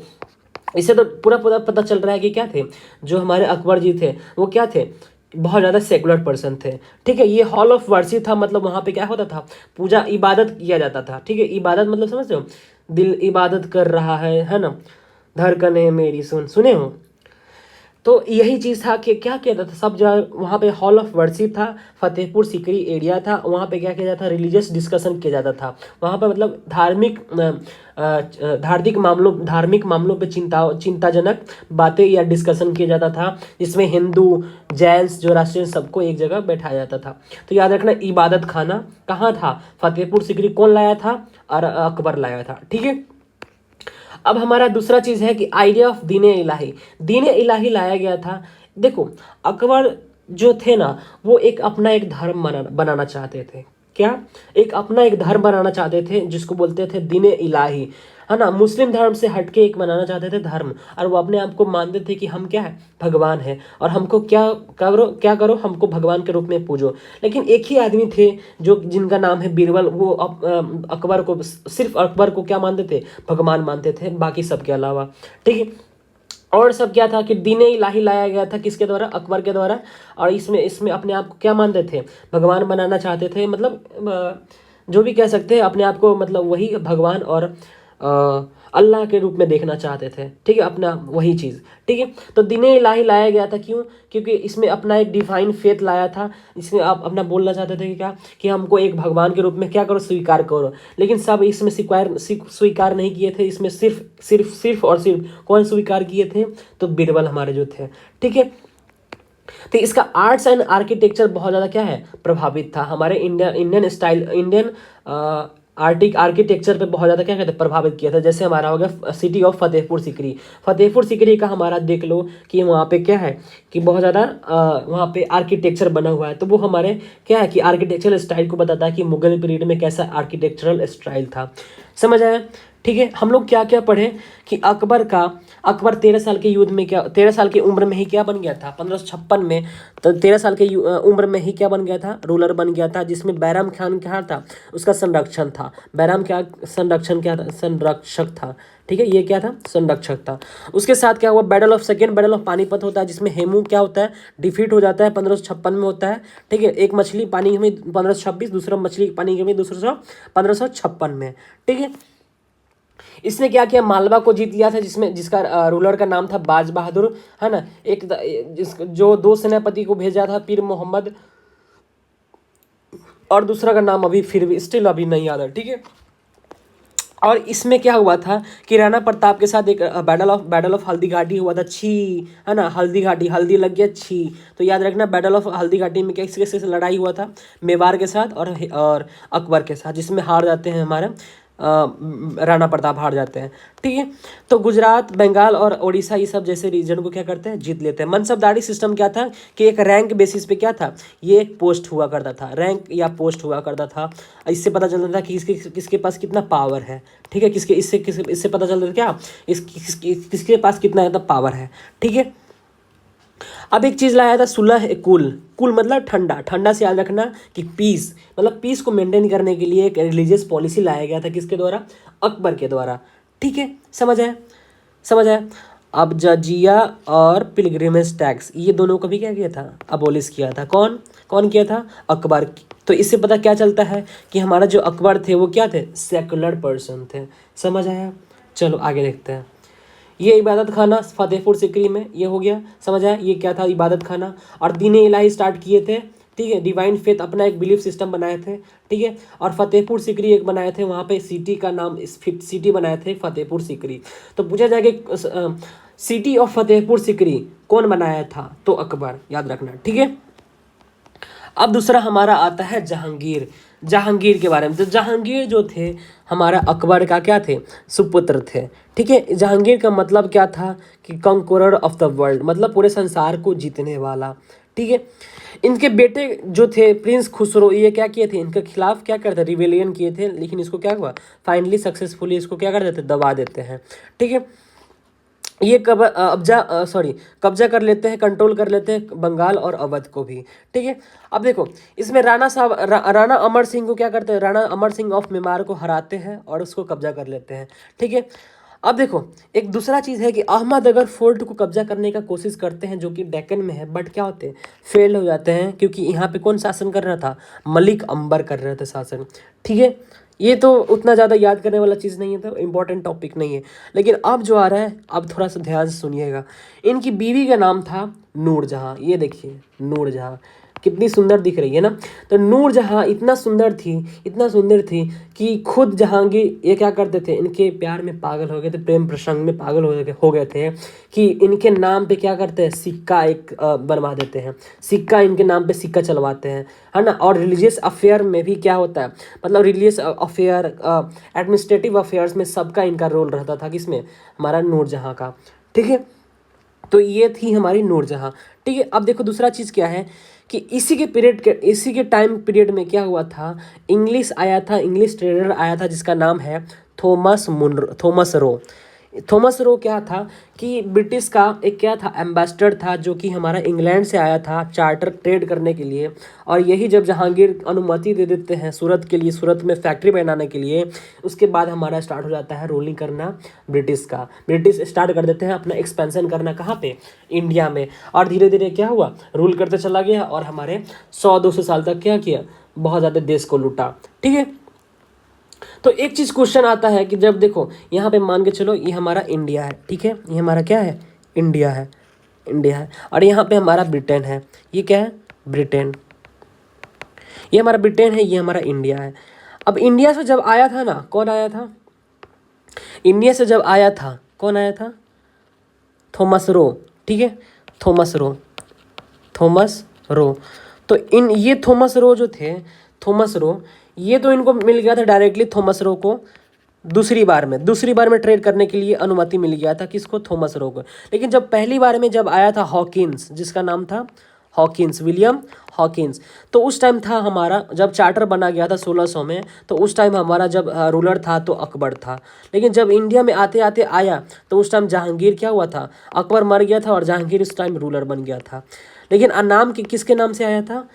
इससे तो पूरा पूरा पता चल रहा है कि क्या थे, जो हमारे अकबर जी थे वो क्या थे, बहुत ज़्यादा सेकुलर पर्सन थे, ठीक है। ये हॉल ऑफ वर्शिप था, मतलब वहाँ पे क्या होता था, पूजा इबादत किया जाता था, ठीक है। इबादत मतलब समझते हो, दिल इबादत कर रहा है ना, धड़कने मेरी सुने हो। तो यही चीज़ था कि क्या किया जाता था, सब जगह वहाँ पे हॉल ऑफ वर्शिप था, फतेहपुर सीकरी एरिया था, वहाँ पे क्या किया जाता था, रिलीजियस डिस्कशन किया जाता था। वहाँ पे मतलब धार्मिक मामलों पे चिंताजनक बातें या डिस्कशन किया जाता था, जिसमें हिंदू, जैन्स, जो राष्ट्रीय, सबको एक जगह बैठाया जाता था। तो याद रखना, इबादत खाना कहाँ था, फतेहपुर सीकरी। कौन लाया था, और अकबर लाया था, ठीक है। अब हमारा दूसरा चीज़ है कि आइडिया ऑफ दीन इलाही लाया गया था। देखो, अकबर जो थे ना, वो अपना एक धर्म बनाना चाहते थे। क्या, अपना एक धर्म बनाना चाहते थे, जिसको बोलते थे दीन इलाही, है ना। मुस्लिम धर्म से हटके एक बनाना चाहते थे धर्म, और वो अपने आप को मानते थे कि हम क्या है, भगवान है, और हमको क्या करो, हमको भगवान के रूप में पूजो। लेकिन एक ही आदमी थे जो जिनका नाम है बीरबल, वो सिर्फ अकबर को क्या मानते थे, भगवान मानते थे, बाकी सबके अलावा, ठीक है। और सब क्या था कि दीन इलाही लाया गया था, किसके द्वारा, अकबर के द्वारा। और इसमें अपने आप को क्या मानते थे, भगवान बनाना चाहते थे, मतलब जो भी कह सकते हैं अपने आप को, मतलब वही भगवान और अल्लाह के रूप में देखना चाहते थे, ठीक है, अपना वही चीज़, ठीक है। तो दीन इलाही लाया गया था, क्यों, क्योंकि इसमें अपना एक डिवाइन फेथ लाया था। इसमें आप अपना बोलना चाहते थे कि क्या, कि हमको एक भगवान के रूप में क्या करो, स्वीकार करो। लेकिन सब इसमें स्वीकार नहीं किए थे। इसमें सिर्फ और सिर्फ कौन स्वीकार किए थे, तो बीरबल हमारे जो थे, ठीक है। तो इसका आर्ट्स एंड आर्किटेक्चर बहुत ज़्यादा क्या है, प्रभावित था। हमारे इंडियन आर्किटेक्चर पे बहुत ज़्यादा क्या कहते हैं प्रभावित किया था। जैसे हमारा हो गया सिटी ऑफ फतेहपुर सीकरी। फतेहपुर सीकरी का हमारा देख लो कि वहाँ पे क्या है कि बहुत ज़्यादा वहाँ पे आर्किटेक्चर बना हुआ है। तो वो हमारे क्या है कि आर्किटेक्चरल स्टाइल को बताता है कि मुगल पीरियड में कैसा आर्किटेक्चरल स्टाइल था। समझ आया? ठीक है। हम लोग क्या क्या पढ़े कि अकबर 13 साल के युद्ध में क्या 13 साल की उम्र में ही क्या बन गया था 1556 में। तो 13 साल के उम्र में ही क्या बन गया था, रूलर बन गया था, जिसमें बैराम खान क्या था, उसका संरक्षण था। बैराम क्या संरक्षण क्या था, संरक्षक था। ठीक है, ये क्या था, संरक्षक था। उसके साथ क्या हुआ, सेकेंड बैटल ऑफ पानीपत होता है, जिसमें हेमू क्या होता है, डिफीट हो जाता है, 1556 में होता है। ठीक है, एक मछली पानी में 1526, दूसरा मछली पानी में दूसरा 1556 में। ठीक है, इसने क्या किया, मालवा को जीत लिया था, जिसका रूलर का नाम था बाज बहादुर, है ना। जो दो सेनापति को भेजा था, पीर मोहम्मद, और दूसरा का नाम अभी फिर भी स्टिल अभी नहीं याद है। ठीक है, और इसमें क्या हुआ था कि राणा प्रताप के साथ एक बैटल ऑफ हल्दी घाटी हुआ था। छी, है ना, हल्दी घाटी, हल्दी लग गया छी। तो याद रखना, बैटल ऑफ हल्दी घाटी में किस किस से लड़ाई हुआ था, मेवाड़ के साथ और अकबर के साथ, जिसमें हार जाते हैं हमारे राणा प्रताप, हार जाते हैं। ठीक है, तो गुजरात, बंगाल और उड़ीसा, ये सब जैसे रीजन को क्या करते हैं, जीत लेते हैं। मनसबदारी सिस्टम क्या था कि एक रैंक बेसिस पे क्या था, ये एक पोस्ट हुआ करता था, रैंक या पोस्ट हुआ करता था। इससे पता चलता था कि किसके पास कितना पावर है। ठीक है, इससे पता चलता था क्या, किसके पास कितना ज़्यादा पावर है। ठीक है, अब एक चीज़ लाया था, सुलह कुल। कुल मतलब ठंडा, ठंडा से याद रखना कि पीस, मतलब पीस को मेंटेन करने के लिए एक रिलीजियस पॉलिसी लाया गया था, किसके द्वारा, अकबर के द्वारा। ठीक है, समझ आया, समझ आया। अब जजिया और पिलग्रिमेज टैक्स, ये दोनों को भी क्या किया था, अबोलिश किया था। कौन कौन किया था, अकबर। तो इससे पता क्या चलता है कि हमारा जो अकबर थे वो क्या थे, सेकुलर पर्सन थे। समझ आया, चलो आगे देखते हैं। ये इबादत खाना फतेहपुर सिकरी में ये हो गया, समझ आया, ये क्या था, इबादत खाना। और दीन इलाही स्टार्ट किए थे। ठीक है, डिवाइन फेथ अपना एक बिलीफ सिस्टम बनाए थे। ठीक है, और फतेहपुर सिकरी एक बनाए थे, वहाँ पे सिटी का नाम सिटी बनाए थे फतेहपुर सिकरी। तो पूछा जाएगा सिटी ऑफ फतेहपुर सिकरी कौन बनाया था, तो अकबर, याद रखना। ठीक है, अब दूसरा हमारा आता है जहांगीर। जहांगीर के बारे में, तो जहांगीर जो थे हमारा अकबर का क्या थे, सुपुत्र थे। ठीक है, जहांगीर का मतलब क्या था कि कंकोरर ऑफ द वर्ल्ड, मतलब पूरे संसार को जीतने वाला। ठीक है, इनके बेटे जो थे प्रिंस खुसरो, ये क्या किए थे, इनके खिलाफ क्या करते, रिवेलियन किए थे, लेकिन इसको क्या हुआ, फाइनली सक्सेसफुली इसको क्या कर देते, दबा देते हैं। ठीक है, ये कब्जा कर लेते हैं, कंट्रोल कर लेते हैं बंगाल और अवध को भी। ठीक है, अब देखो इसमें राणा अमर सिंह को क्या करते हैं, राणा अमर सिंह ऑफ मेवाड़ को हराते हैं और उसको कब्जा कर लेते हैं। ठीक है, अब देखो एक दूसरा चीज़ है कि अहमदनगर फोर्ट को कब्जा करने का कोशिश करते हैं, जो कि डेक्कन में है, बट क्या होते हैं, फेल हो जाते हैं, क्योंकि यहाँ पे कौन शासन कर रहा था, मलिक अंबर कर रहे थे शासन। ठीक है, ये तो उतना ज़्यादा याद करने वाला चीज़ नहीं है, तो इम्पोर्टेंट टॉपिक नहीं है। लेकिन अब जो आ रहा है, अब थोड़ा सा ध्यान से सुनिएगा। इनकी बीवी का नाम था नूरजहाँ। ये देखिए नूरजहाँ कितनी सुंदर दिख रही है ना। तो नूरजहाँ इतना सुंदर थी, इतना सुंदर थी कि खुद जहांगीर ये क्या करते थे, इनके प्यार में पागल हो गए थे, प्रेम प्रसंग में पागल हो गए थे, कि इनके नाम पे क्या करते हैं, सिक्का एक बनवा देते हैं, सिक्का इनके नाम पे सिक्का चलवाते हैं, है ना। और रिलीजियस अफेयर में भी क्या होता है, मतलब रिलीजियस अफेयर, एडमिनिस्ट्रेटिव अफेयर्स में सबका इनका रोल रहता था, किसमें, हमारा नूरजहाँ का। ठीक है, तो ये थी हमारी नूरजहाँ। ठीक है, अब देखो दूसरा चीज़ क्या है कि इसी के टाइम पीरियड में क्या हुआ था, इंग्लिश आया था, इंग्लिश ट्रेडर आया था, जिसका नाम है थॉमस रो। थॉमस रो क्या था कि ब्रिटिश का एक क्या था, एम्बेसडर था, जो कि हमारा इंग्लैंड से आया था चार्टर ट्रेड करने के लिए। और यही जब जहांगीर अनुमति दे देते हैं सूरत के लिए, सूरत में फैक्ट्री बनाने के लिए, उसके बाद हमारा स्टार्ट हो जाता है रूलिंग करना ब्रिटिश का। ब्रिटिश स्टार्ट कर देते हैं अपना एक्सपेंशन करना, कहाँ पे, इंडिया में। और धीरे धीरे क्या हुआ, रूल करते चला गया, और हमारे 100-200 साल तक क्या किया, बहुत ज़्यादा देश को लूटा। ठीक है, तो एक चीज़ क्वेश्चन आता है कि जब देखो यहाँ पे मान के चलो ये हमारा इंडिया है। ठीक है, ये हमारा क्या है, इंडिया है, इंडिया है, और यहाँ पे हमारा ब्रिटेन है। ये क्या है, ब्रिटेन। ये हमारा ब्रिटेन है, ये हमारा इंडिया है। अब इंडिया से जब आया था ना, कौन आया था, इंडिया से जब आया था कौन आया था, थॉमस रो। ठीक है, थॉमस रो, थॉमस रो। तो ये थॉमस रो जो थे, थॉमस रो ये तो इनको मिल गया था डायरेक्टली थॉमस रो को दूसरी बार में ट्रेड करने के लिए अनुमति मिल गया था किसको, थॉमस रो को। लेकिन जब पहली बार में जब आया था हॉकिंस, जिसका नाम था हॉकिंस, विलियम हॉकिंस, तो उस टाइम था हमारा, जब चार्टर बना गया था 1600 में, तो उस टाइम हमारा जब रूलर था तो अकबर था। लेकिन जब इंडिया में आते आते आया तो उस टाइम जहांगीर क्या हुआ था, अकबर मर गया था और जहांगीर उस टाइम रूलर बन गया था। लेकिन नाम किसके नाम से आया था,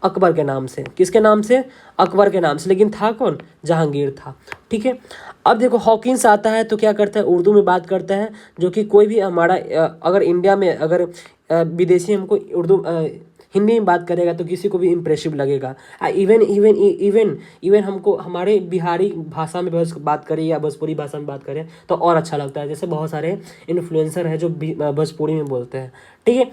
अकबर के नाम से। किसके नाम से, अकबर के नाम से। लेकिन था कौन, जहांगीर था। ठीक है, अब देखो हॉकिंस आता है तो क्या करता है, उर्दू में बात करता है, जो कि कोई भी हमारा अगर इंडिया में अगर विदेशी हमको उर्दू हिंदी में बात करेगा तो किसी को भी इम्प्रेसिव लगेगा। इवन इवन इवन इवन हमको हमारे बिहारी भाषा में बात करें या भोजपुरी भाषा में बात करें तो और अच्छा लगता है। जैसे बहुत सारे इन्फ्लुएंसर हैं जो भोजपुरी में बोलते हैं। ठीक है,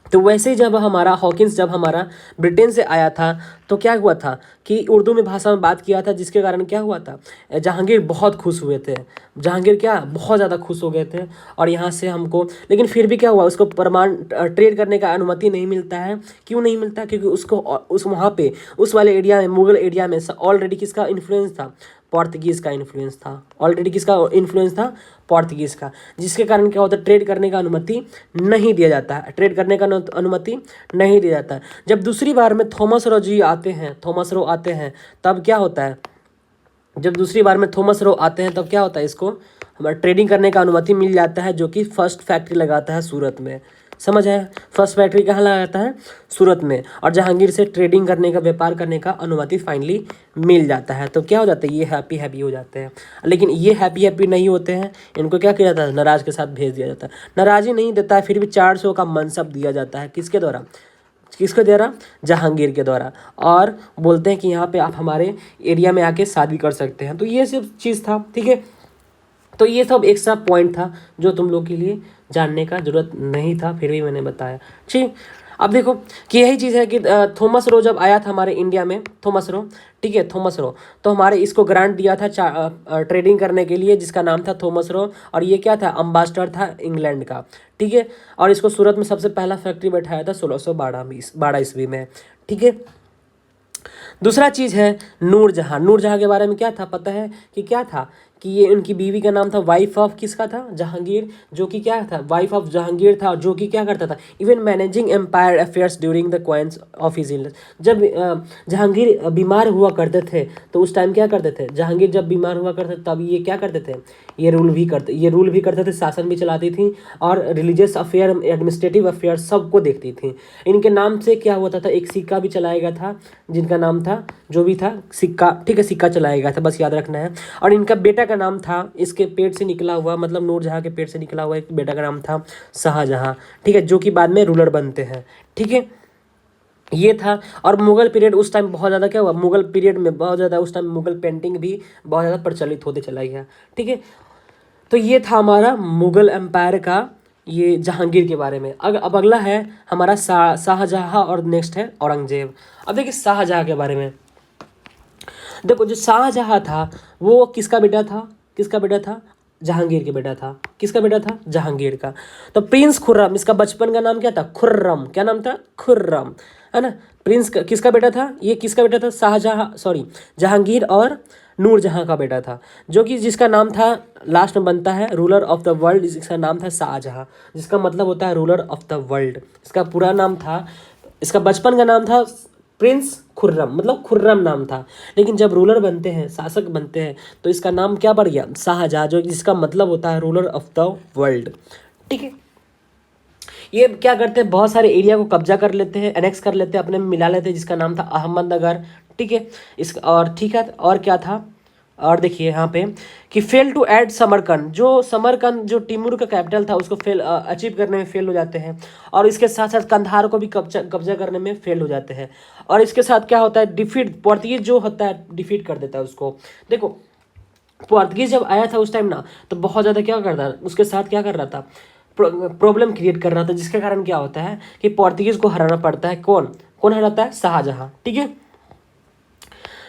तो वैसे ही जब हमारा हॉकिंस जब हमारा ब्रिटेन से आया था तो क्या हुआ था कि उर्दू में भाषा में बात किया था, जिसके कारण क्या हुआ था, जहांगीर बहुत खुश हुए थे। जहांगीर क्या बहुत ज़्यादा खुश हो गए थे और यहाँ से हमको, लेकिन फिर भी क्या हुआ, उसको परमानेंट ट्रेड करने का अनुमति नहीं मिलता है। क्यों नहीं मिलता, क्योंकि उसको उस वहाँ पे उस वाले एरिया में, मुगल एरिया में ऑलरेडी किसका इन्फ्लुएंस था, पोर्तुगीज़ का इन्फ्लुएंस था। ऑलरेडी किसका इन्फ्लुएंस था, पोर्तुगीज़ का, जिसके कारण क्या होता है, ट्रेड करने का अनुमति नहीं दिया जाता है। ट्रेड करने का अनुमति नहीं दिया जाता है। जब दूसरी बार में थॉमस रो जी आते हैं, थॉमस रो आते हैं, तब क्या होता है, जब दूसरी बार में थॉमस रो आते हैं तब क्या होता है, इसको हमारा ट्रेडिंग करने का अनुमति मिल जाता है, जो कि फर्स्ट फैक्ट्री लगाता है सूरत में। समझ आया, फर्स्ट फैक्ट्री कहाँ लगाता है, सूरत में। और जहांगीर से ट्रेडिंग करने का, व्यापार करने का अनुमति फाइनली मिल जाता है। तो क्या हो जाता है, ये हैप्पी हैप्पी हो जाते हैं। लेकिन ये हैप्पी हैप्पी नहीं होते हैं, इनको क्या किया जाता है, नाराज के साथ भेज दिया जाता है। नाराज ही नहीं देता है, फिर भी 400 का मनसब दिया जाता है, किसके द्वारा, किसके द्वारा, जहांगीर के द्वारा। और बोलते हैं कि यहाँ पे आप हमारे एरिया में आके शादी कर सकते हैं। तो ये सब चीज़ था। ठीक है, तो ये सब एक्स्ट्रा पॉइंट था जो तुम लोग के लिए जानने का जरूरत नहीं था, फिर भी मैंने बताया। ठीक, अब देखो कि यही चीज़ है कि थॉमस रो जब आया था हमारे इंडिया में, थॉमस रो, ठीक है, थॉमस रो, तो हमारे इसको ग्रांट दिया था ट्रेडिंग करने के लिए, जिसका नाम था थॉमस रो। और ये क्या था, अम्बासडर था इंग्लैंड का। ठीक है, और इसको सूरत में सबसे पहला फैक्ट्री बैठाया था 1612 ईस्वी में। ठीक है, दूसरा चीज़ है नूरजहाँ। नूरजहाँ के बारे में क्या था पता है कि क्या था, कि ये उनकी बीवी का नाम था, वाइफ ऑफ किसका था, जहांगीर, जो कि क्या था, वाइफ ऑफ जहांगीर था, जो कि क्या करता था, even managing empire affairs during the course of his illness. जब जहांगीर बीमार हुआ करते थे तो उस टाइम क्या करते थे, जहांगीर जब बीमार हुआ करते तब ये क्या करते थे, ये रूल भी करते थे, शासन भी चलाती थी और रिलीजियस अफेयर, एडमिनिस्ट्रेटिव अफेयर सबको देखती थी। इनके नाम से क्या होता था, एक सिक्का भी चलाया गया था, जिनका नाम था, जो भी था सिक्का, ठीक है, सिक्का चलाया गया था, बस याद रखना है। और इनका बेटा का नाम था, इसके पेट से निकला हुआ, मतलब नूरजहाँ के पेट से निकला हुआ एक बेटा का नाम था शाहजहाँ। ठीक है, जो कि बाद में रूलर बनते हैं। ठीक है, ये था। और मुगल पीरियड उस टाइम बहुत ज़्यादा क्या हुआ, मुगल पीरियड में बहुत ज़्यादा उस टाइम मुगल पेंटिंग भी बहुत ज़्यादा प्रचलित होते चला गया। ठीक है, तो ये था हमारा मुगल एम्पायर का, ये जहांगीर के बारे में। अब अगला है हमारा शाहजहाँ और नेक्स्ट है औरंगजेब। अब देखिए शाहजहाँ के बारे में, देखो जो शाहजहाँ था वो किसका बेटा था, किसका बेटा था, जहांगीर के बेटा था। किसका बेटा था, जहांगीर का। तो प्रिंस खुर्रम, इसका बचपन का नाम क्या था, खुर्रम, क्या नाम था, खुर्रम, है ना। प्रिंस किसका बेटा था, ये किसका बेटा था, शाहजहाँ, सॉरी, जहांगीर और नूरजहाँ का बेटा था, जो कि जिसका नाम था, लास्ट में बनता है रूलर ऑफ द वर्ल्ड, जिसका नाम था शाहजहाँ, जिसका मतलब होता है रूलर ऑफ द वर्ल्ड। इसका पूरा नाम था, इसका बचपन का नाम था प्रिंस खुर्रम, मतलब खुर्रम नाम था। लेकिन जब रूलर बनते हैं, शासक बनते हैं, तो इसका नाम क्या बढ़ गया, शाहजहाँ, जो जिसका मतलब होता है रूलर ऑफ द वर्ल्ड। ठीक है, ये क्या करते हैं, बहुत सारे एरिया को कब्जा कर लेते हैं, एनेक्स कर लेते हैं, अपने में मिला लेते हैं, जिसका नाम था अहमदनगर। ठीक है, इस और ठीक है, और क्या था, और देखिए यहाँ पे कि फेल टू ऐड समरकंद, जो समरकंद जो तिमूर का कैपिटल था उसको फेल अचीव करने में फेल हो जाते हैं। और इसके साथ साथ कंधार को भी कब्जा करने में फेल हो जाते हैं। और इसके साथ क्या होता है, डिफीट, पोर्तुगीज जो होता है डिफीट कर देता है उसको। देखो पोर्तुगीज जब आया था उस टाइम ना, तो बहुत ज़्यादा क्या करता, उसके साथ क्या कर रहा था, प्रॉब्लम क्रिएट कर रहा था, जिसके कारण क्या होता है कि पोर्तुगीज को हराना पड़ता है। कौन कौन हराता है, शाहजहाँ। ठीक है,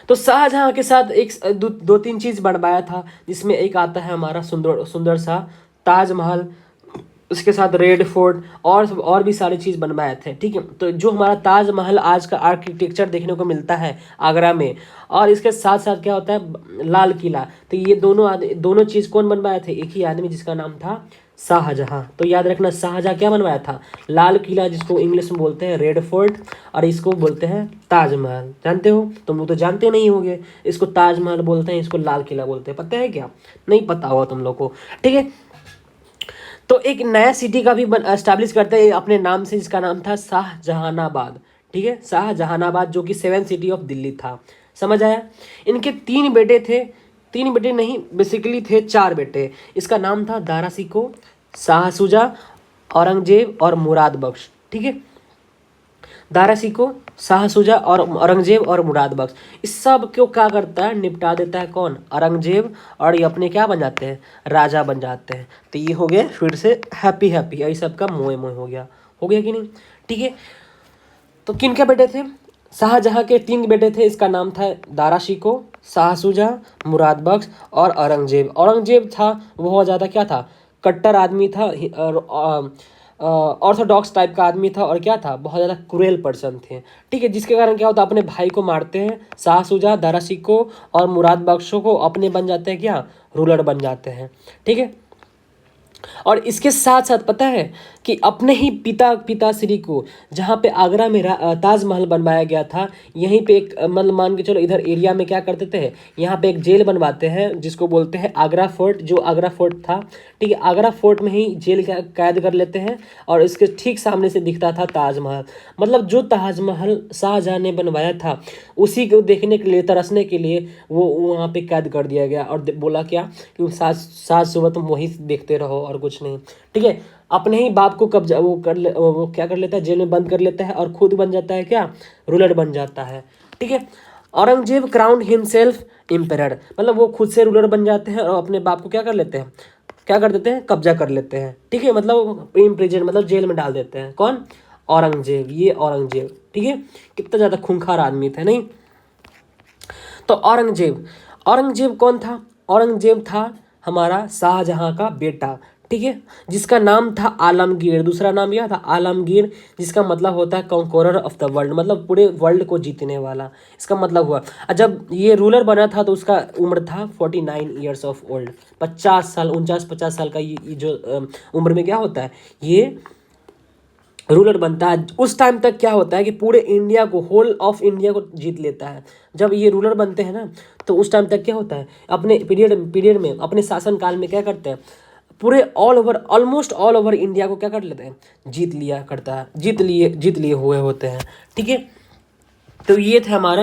तो शाहजहाँ के साथ एक दो तीन चीज़ बनवाया था, जिसमें एक आता है हमारा सुंदर सुंदर सा ताजमहल, उसके साथ रेड फोर्ट और भी सारी चीज़ बनवाए थे। ठीक है, तो जो हमारा ताजमहल आज का आर्किटेक्चर देखने को मिलता है आगरा में, और इसके साथ साथ क्या होता है लाल किला, तो ये दोनों चीज़ कौन बनवाए थे? एक ही आदमी जिसका नाम था शाहजहां। तो याद रखना शाहजहां क्या बनवाया था? लाल किला, जिसको इंग्लिश में बोलते हैं रेड फोर्ट, और इसको बोलते हैं ताजमहल। जानते हो? तुम लोग तो जानते नहीं होगे, इसको ताजमहल बोलते हैं, इसको लाल किला बोलते हैं। पता है क्या? नहीं पता होगा तुम लोग को। ठीक है, तो एक नया सिटी का भी एस्टैब्लिश करते हैं अपने नाम से, जिसका नाम था शाहजहानाबाद। ठीक है, शाहजहानाबाद, जो कि 7th सिटी ऑफ दिल्ली था। समझ आया? इनके 3 बेटे थे, 3 बेटे नहीं, बेसिकली थे 4 बेटे। इसका नाम था दारा शिकोह, शाह शुजा, औरंगजेब और मुराद बख्श। ठीक है, दारा शिकोह, शाह शुजा और औरंगजेब और मुराद बख्श, इस सब को क्या करता है? निपटा देता है। कौन? औरंगजेब। और ये अपने क्या बन जाते हैं? राजा बन जाते हैं। तो ये हो गए फिर से हैप्पी हैप्पी, यही सब का मोए मोए हो गया कि नहीं? ठीक है, तो किन के बेटे थे? शाहजहां के 3 बेटे थे। इसका नाम था दारा शिकोह, शाह शुजा, मुराद बख्श और औरंगजेब। औरंगजेब था बहुत ज़्यादा क्या था? कट्टर आदमी था, ऑर्थोडॉक्स टाइप का आदमी था, और क्या था? बहुत ज़्यादा क्रूएल पर्सन थे। ठीक है, जिसके कारण क्या होता है? अपने भाई को मारते हैं। शाह शुजा, दारा शिकोह और मुराद बख्शों को अपने बन जाते हैं क्या? रूलर बन जाते हैं। ठीक है, और इसके साथ साथ पता है कि अपने ही पिताश्री को, जहाँ पे आगरा में ताजमहल बनवाया गया था, यहीं पे एक मतलब मान के चलो इधर एरिया में क्या करते थे, यहाँ पे एक जेल बनवाते हैं जिसको बोलते हैं आगरा फोर्ट। जो आगरा फोर्ट था, ठीक है, आगरा फोर्ट में ही जेल कैद कर लेते हैं, और इसके ठीक सामने से दिखता था ताजमहल। मतलब जो ताजमहल शाहजहां ने बनवाया था, उसी को देखने के लिए, तरसने के लिए वो वहाँ पे कैद कर दिया गया, और बोला क्या कि सात सुबह तुम वही देखते रहो और कुछ नहीं। ठीक है, अपने ही बाप को कब्जा वो क्या कर लेता है? जेल में बंद कर लेता है, और खुद बन जाता है क्या? रूलर बन जाता है। ठीक है, औरंगजेब क्राउन हिमसेल्फ एम्परर, मतलब वो खुद से रूलर बन जाते हैं और अपने बाप को क्या कर लेते हैं? क्या कर देते हैं? कब्जा कर लेते हैं। ठीक है, मतलब इम्प्रिजन, मतलब जेल में डाल देते हैं। कौन? औरंगजेब। ये औरंगजेब, ठीक है, कितना ज़्यादा खूंखार आदमी थे नहीं? तो औरंगजेब कौन था? औरंगजेब था हमारा शाहजहां का बेटा। ठीक है, जिसका नाम था आलमगीर। दूसरा नाम क्या था? आलमगीर, जिसका मतलब होता है कंकोरर ऑफ द वर्ल्ड, मतलब पूरे वर्ल्ड को जीतने वाला, इसका मतलब हुआ। और जब ये रूलर बना था तो उसका उम्र था 49 ईयर्स ऑफ ओल्ड, 50 साल, 49-50 साल का ये जो उम्र में क्या होता है, ये रूलर बनता है। उस टाइम तक क्या होता है कि पूरे इंडिया को, होल ऑफ इंडिया को जीत लेता है। जब ये रूलर बनते हैं ना, तो उस टाइम तक क्या होता है, अपने पीरियड में, अपने शासनकाल में क्या करते हैं, पूरे ऑलमोस्ट ऑल ओवर इंडिया को क्या कर लेते हैं? जीत लिए हुए होते हैं। ठीक है, तो ये थे हमारे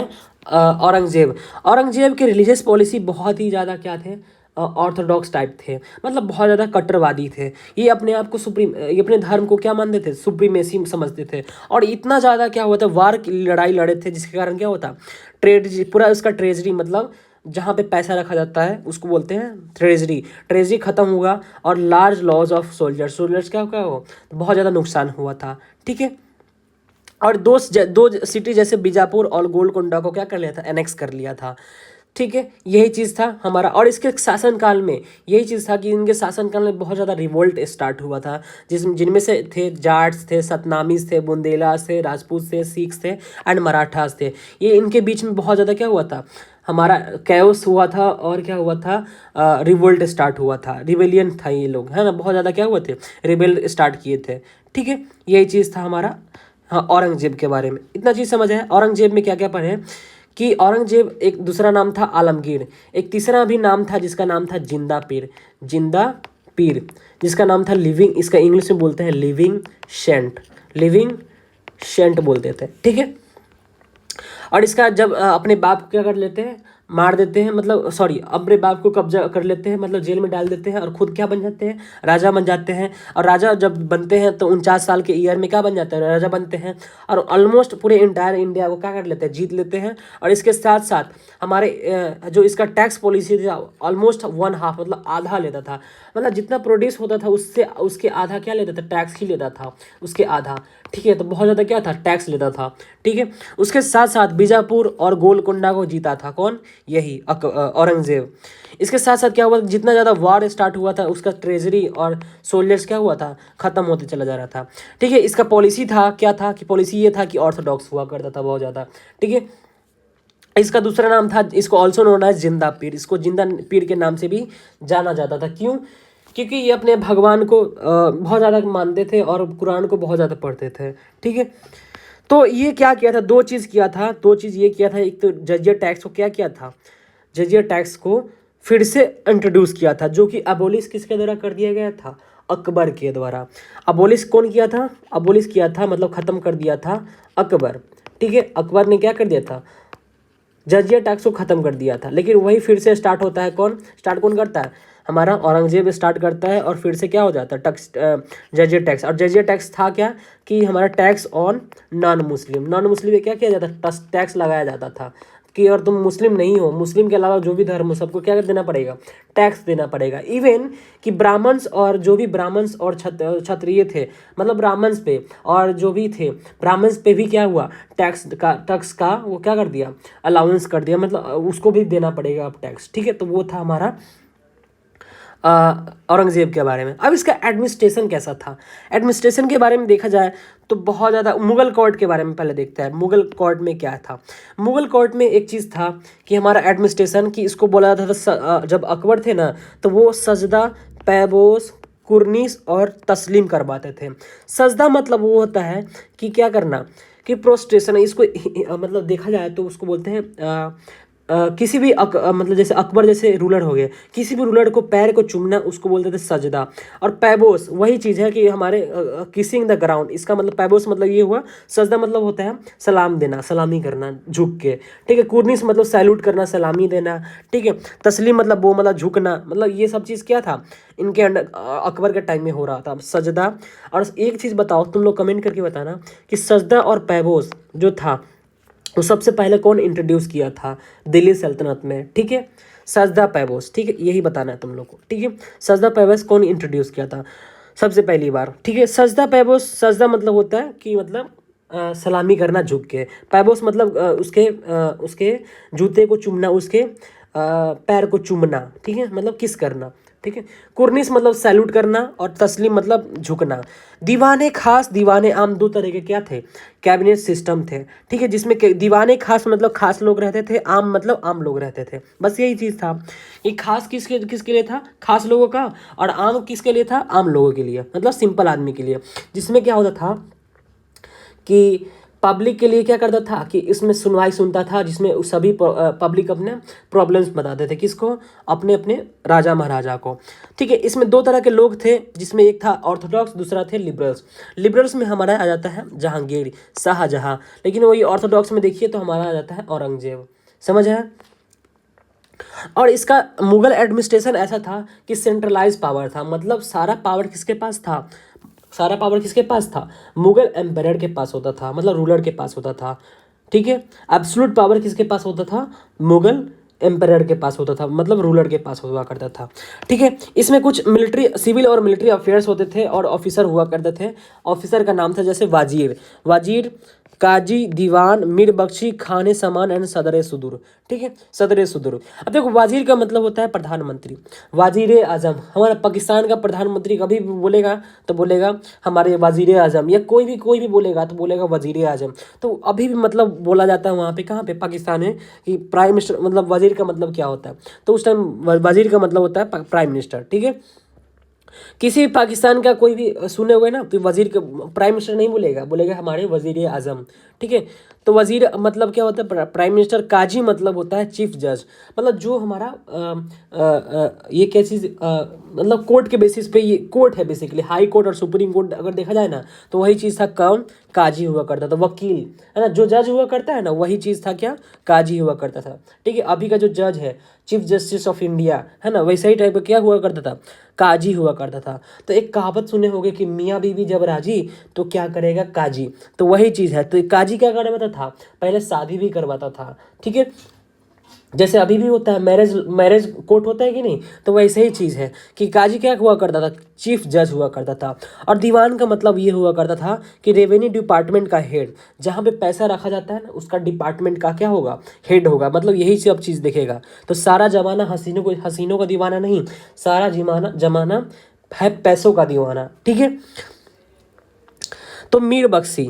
औरंगजेब के रिलीजियस पॉलिसी बहुत ही ज़्यादा क्या थे? ऑर्थोडॉक्स टाइप थे, मतलब बहुत ज़्यादा कट्टरवादी थे। ये अपने आप को ये अपने धर्म को क्या मानते थे? सुप्रीमेसी समझते थे। और इतना ज़्यादा क्या हुआ था, वार की लड़ाई लड़े थे, जिसके कारण क्या होता? पूरा उसका ट्रेजरी, मतलब जहाँ पे पैसा रखा जाता है उसको बोलते हैं ट्रेजरी खत्म हुआ, और लार्ज लॉस ऑफ सोल्जर्स क्या हो, बहुत ज़्यादा नुकसान हुआ था। ठीक है, और दो सिटी जैसे बीजापुर और गोलकोंडा को क्या कर लिया था? एनेक्स कर लिया था। ठीक है, यही चीज़ था हमारा। और इसके शासनकाल में यही चीज़ था कि इनके शासनकाल में बहुत ज़्यादा रिवोल्ट स्टार्ट हुआ था, जिनमें से थे जाट्स थे, सतनामीज थे, बुंदेलास थे, राजपूत थे, सिख्स थे एंड मराठास थे। ये इनके बीच में बहुत ज़्यादा क्या हुआ था? हमारा कैओस हुआ था, और क्या हुआ था? रिवोल्ट स्टार्ट हुआ था, रिवेलियन था ये लोग, है ना, बहुत ज़्यादा क्या हुए थे? रिबेल स्टार्ट किए थे। ठीक है, यही चीज़ था हमारा। हाँ, औरंगजेब के बारे में इतना चीज़ समझ है। औरंगजेब में क्या क्या पढ़े कि औरंगजेब, एक दूसरा नाम था आलमगीर, एक तीसरा भी नाम था जिसका नाम था जिंदा पीर, जिसका नाम था लिविंग, इसका इंग्लिश में बोलते हैं लिविंग शेंट बोलते थे। ठीक है, और इसका जब अपने बाप को क्या कर लेते हैं? मार देते हैं, मतलब सॉरी, अपने बाप को कब्जा कर लेते हैं, मतलब जेल में डाल देते हैं, और खुद क्या बन जाते हैं? राजा बन जाते हैं। और राजा जब बनते हैं तो 49 साल के ईयर में क्या बन जाते हैं? राजा बनते हैं, और ऑलमोस्ट पूरे इंटायर इंडिया को क्या कर लेते हैं? जीत लेते हैं। और इसके साथ साथ हमारे जो इसका टैक्स पॉलिसी था, ऑलमोस्ट 1/2, मतलब आधा लेता था, मतलब जितना प्रोड्यूस होता था उसके आधा क्या लेता था? टैक्स ही लेता था, उसके आधा। ठीक है, तो बहुत ज़्यादा क्या था? टैक्स लेता था। ठीक है, उसके साथ साथ बीजापुर और गोलकोंडा को जीता था कौन? यही औरंगजेब। इसके साथ साथ क्या हुआ, जितना ज़्यादा वार स्टार्ट हुआ था उसका ट्रेजरी और सोल्जर्स क्या हुआ था, ख़त्म होते चला जा रहा था। ठीक है, इसका पॉलिसी था, क्या था कि पॉलिसी ये था कि ऑर्थोडॉक्स हुआ करता था बहुत ज़्यादा। ठीक है, इसका दूसरा नाम था, इसको ऑल्सो नोन एज जिंदा पीर, इसको जिंदा पीर के नाम से भी जाना जाता था। क्यों? क्योंकि ये अपने भगवान को बहुत ज़्यादा मानते थे और कुरान को बहुत ज़्यादा पढ़ते थे। ठीक है, तो ये क्या किया था, दो चीज़ किया था, दो चीज़ ये किया था। एक तो जजिया टैक्स को क्या किया था, जजिया टैक्स को फिर से इंट्रोड्यूस किया था, जो कि अबोलिश किसके द्वारा कर दिया गया था, अकबर के द्वारा। अबोलिश कौन किया था, अबोलिश किया था मतलब ख़त्म कर दिया था अकबर। ठीक है, अकबर ने क्या कर दिया था, जजिया टैक्स को ख़त्म कर दिया था। लेकिन वही फिर से स्टार्ट होता है, स्टार्ट कौन करता है, हमारा औरंगजेब स्टार्ट करता है, और फिर से क्या हो जाता है, टैक्स, जजिया टैक्स। और जजिया टैक्स था क्या कि हमारा tax on non Muslim, non Muslim पे क्या किया जाता था, टैक्स लगाया जाता था कि और तुम मुस्लिम नहीं हो, मुस्लिम के अलावा जो भी धर्म हो सबको क्या देना पड़ेगा, टैक्स देना पड़ेगा। इवन कि ब्राह्मण्स और जो भी ब्राह्मण्स और क्षत्रिय थे, मतलब ब्राह्मण्स पे और जो भी थे ब्राह्मण्स पे भी क्या हुआ, टैक्स का वो क्या कर दिया, अलाउंस कर दिया, मतलब उसको भी देना पड़ेगा अब टैक्स। ठीक है, तो वो था हमारा औरंगजेब के बारे में। अब इसका एडमिनिस्ट्रेशन कैसा था, एडमिनिस्ट्रेशन के बारे में देखा जाए तो बहुत ज़्यादा, मुगल कोर्ट के बारे में पहले देखते हैं। मुगल कोर्ट में क्या था, मुगल कोर्ट में एक चीज़ था कि हमारा एडमिनिस्ट्रेशन, कि इसको बोला जाता था जब अकबर थे ना तो वो सजदा, पैबोस, कुर्निस और तस्लीम करवाते थे। सजदा मतलब वो होता है कि क्या करना, कि प्रोस्ट्रेशन, इसको मतलब देखा जाए तो उसको बोलते हैं किसी भी मतलब जैसे अकबर जैसे रूलर हो गए, किसी भी रूलर को पैर को चूमना उसको बोलते थे सजदा। और पैबोस वही चीज़ है कि हमारे किसिंग द ग्राउंड, इसका मतलब पैबोस मतलब ये हुआ, सजदा मतलब होता है सलाम देना, सलामी करना झुक के। ठीक है, कुर्निस मतलब सैल्यूट करना, सलामी देना। ठीक है, तस्लीम मतलब वो मतलब झुकना, मतलब ये सब चीज़ क्या था इनके अंडर अकबर के टाइम में हो रहा था, सजदा। और एक चीज़ बताओ तुम लोग कमेंट करके बताना कि सजदा और पैबोस जो था वो सबसे पहले कौन इंट्रोड्यूस किया था दिल्ली सल्तनत में। ठीक है, सजदा पैबोस। ठीक है, यही बताना है तुम लोग को। ठीक है, सजदा पैबोस कौन इंट्रोड्यूस किया था सबसे पहली बार। ठीक है, सजदा पैबोस, सजदा मतलब होता है कि मतलब सलामी करना झुक के, पैबोस मतलब उसके जूते को चूमना, उसके पैर को चूमना। ठीक है, मतलब किस करना। ठीक है, कुर्निस मतलब सैल्यूट करना, और तस्लीम मतलब झुकना। दीवाने खास, दीवाने आम, दो तरह के क्या थे, कैबिनेट सिस्टम थे। ठीक है, जिसमें दीवाने खास मतलब खास लोग रहते थे, आम मतलब आम लोग रहते थे। बस यही चीज़ था कि खास किसके किसके लिए था, खास लोगों का, और आम किसके लिए था, आम लोगों के लिए, मतलब सिंपल आदमी के लिए। जिसमें क्या होता था कि पब्लिक के लिए क्या करता था कि इसमें सुनवाई सुनता था, जिसमें सभी पब्लिक अपने प्रॉब्लम्स बताते थे, किसको, अपने अपने राजा महाराजा को। ठीक है, इसमें दो तरह के लोग थे, जिसमें एक था ऑर्थोडॉक्स, दूसरा थे लिबरल्स। लिबरल्स में हमारा आ जाता है जहांगीर, शाहजहां। लेकिन वही ऑर्थोडॉक्स में देखिए तो हमारा आ जाता है औरंगजेब। समझ है। और इसका मुगल एडमिनिस्ट्रेशन ऐसा था कि सेंट्रलाइज पावर था, मतलब सारा पावर किसके पास था, सारा पावर किसके पास था, मुगल एम्पायर के पास होता था, मतलब रूलर के पास होता था। ठीक है, एब्सोल्यूट पावर किसके पास होता था, मुगल एम्पायर के पास होता था, मतलब रूलर के पास हुआ करता था। ठीक है, इसमें कुछ मिलिट्री, सिविल और मिलिट्री अफेयर्स होते थे, और ऑफिसर हुआ करते थे। ऑफिसर का नाम था जैसे वाजीर, वाजीर, काजी, दीवान, मीर बख्शी, खाने सामान एंड सदर सुदूर। ठीक है, सदर सुदूर। अब देखो वाजीर का मतलब होता है प्रधानमंत्री, वाजीर आजम। हमारा पाकिस्तान का प्रधानमंत्री कभी भी बोलेगा तो बोलेगा हमारे वजीर आजम, या कोई भी बोलेगा तो बोलेगा वजीर आजम। तो अभी भी मतलब बोला जाता है वहाँ पे, कहाँ पे, पाकिस्तान में, कि प्राइम मिनिस्टर, मतलब वजीर का मतलब क्या होता है, तो उस टाइम वजीर का मतलब होता है प्राइम मिनिस्टर। ठीक है, किसी भी पाकिस्तान का कोई भी सुने हुए ना तो वजीर के, प्राइम मिनिस्टर नहीं बोलेगा, बोलेगा हमारे वजीर आजम। ठीक है, तो वजीर मतलब क्या होता है, प्राइम मिनिस्टर। काजी मतलब होता है चीफ जज, मतलब जो हमारा ये क्या चीज़, मतलब कोर्ट के बेसिस पे, ये कोर्ट है बेसिकली, हाई कोर्ट और सुप्रीम कोर्ट अगर देखा जाए ना तो वही चीज़ था, कौन, काजी हुआ करता था, वकील है ना, जो जज हुआ करता है ना वही चीज़ था क्या, काजी हुआ करता था। ठीक है, अभी का जो जज है चीफ जस्टिस ऑफ इंडिया है ना, वैसे ही टाइप का क्या हुआ करता था, काजी हुआ करता था। तो एक कहावत सुने होंगे कि मियाँ बीवी जब राजी तो क्या करेगा काजी, तो वही चीज़ है। तो काजी क्या करवाता था, पहले शादी भी करवाता था। ठीक है, जैसे अभी भी होता है, मैरिज मैरिज कोर्ट होता है कि नहीं, तो वैसे ही चीज़ है कि काजी क्या हुआ करता था, चीफ जज हुआ करता था। और दीवान का मतलब ये हुआ करता था कि रेवेन्यू डिपार्टमेंट का हेड, जहाँ पे पैसा रखा जाता है ना, उसका डिपार्टमेंट का क्या होगा, हेड होगा, मतलब यही सब चीज़ देखेगा। तो सारा जमाना हसीनों का दीवाना नहीं, सारा जमाना जमाना है पैसों का दीवाना, ठीक है। तो मीर बख्शी,